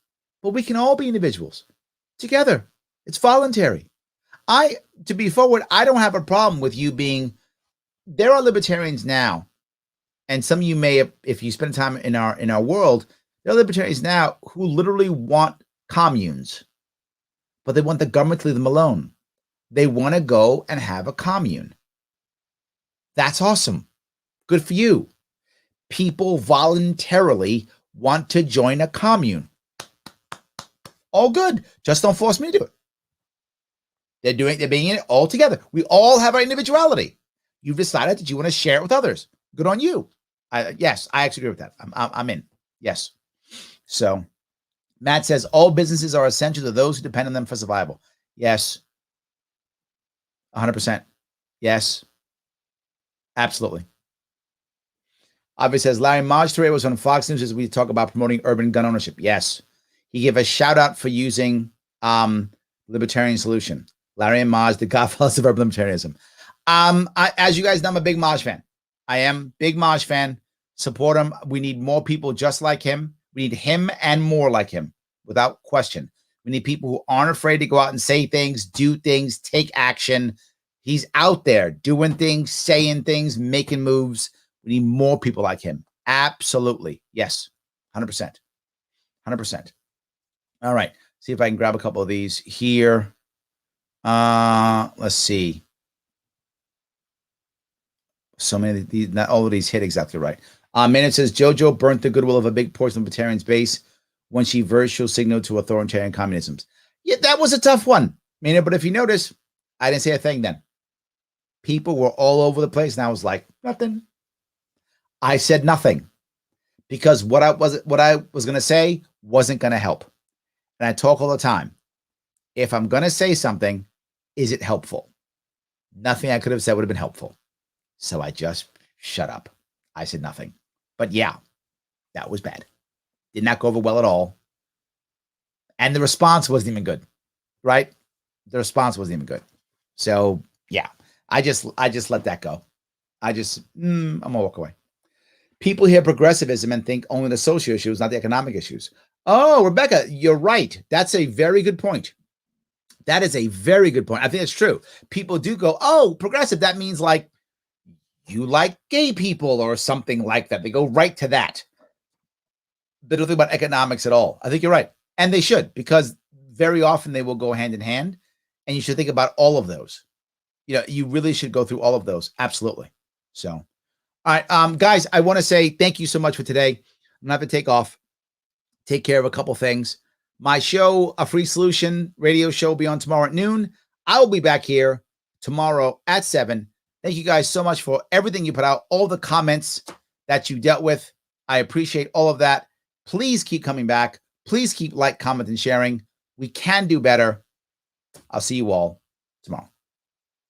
but we can all be individuals together. It's voluntary. To be forward, I don't have a problem with you being, there are libertarians now, and some of you may have, if you spend time in our world, there are libertarians now who literally want communes, but they want the government to leave them alone. They want to go and have a commune. That's awesome. Good for you. People voluntarily want to join a commune. All good. Just don't force me to do it. They're being in it all together. We all have our individuality. You've decided that you want to share it with others. Good on you. Yes, I actually agree with that. I'm in. Yes. So Matt says all businesses are essential to those who depend on them for survival. Yes. 100%. Yes. Absolutely. Avi says, Larry Maj today was on Fox News as we talk about promoting urban gun ownership. Yes. He gave a shout out for using Libertarian Solution. Larry and Maj, the godfathers of urban libertarianism. As you guys know, I'm a big Maj fan. I am big Maj fan. Support him. We need more people just like him. We need him and more like him, without question. We need people who aren't afraid to go out and say things, do things, take action. He's out there doing things, saying things, making moves. We need more people like him. Absolutely. Yes. 100%. 100%. All right. See if I can grab a couple of these here. Let's see. So many of these, not all of these hit exactly right. Maynard says, JoJo burnt the goodwill of a big portion of libertarians' base when she virtual signaled to authoritarian communism. Yeah, that was a tough one, Maynard. But if you notice, I didn't say a thing then. People were all over the place, and I was like, nothing. I said nothing because what I was going to say wasn't going to help. And I talk all the time. If I'm going to say something, is it helpful? Nothing I could have said would have been helpful. So I just shut up. I said nothing. But yeah, that was bad. Did not go over well at all. And the response wasn't even good, right? The response wasn't even good. So yeah, I just let that go. I'm gonna walk away. People hear progressivism and think only the social issues, not the economic issues. Oh, Rebecca, you're right. That's a very good point. That is a very good point. I think it's true. People do go, oh, progressive. That means like you like gay people or something like that. They go right to that. They don't think about economics at all. I think you're right. And they should, because very often they will go hand in hand. And you should think about all of those. You know, you really should go through all of those. Absolutely. So, all right, guys, I want to say thank you so much for today. I'm going to have to take off, take care of a couple things. My show, A Free Solution radio show, will be on tomorrow at noon. I will be back here tomorrow at 7. Thank you guys so much for everything you put out, all the comments that you dealt with. I appreciate all of that. Please keep coming back. Please keep like, comment, and sharing. We can do better. I'll see you all tomorrow.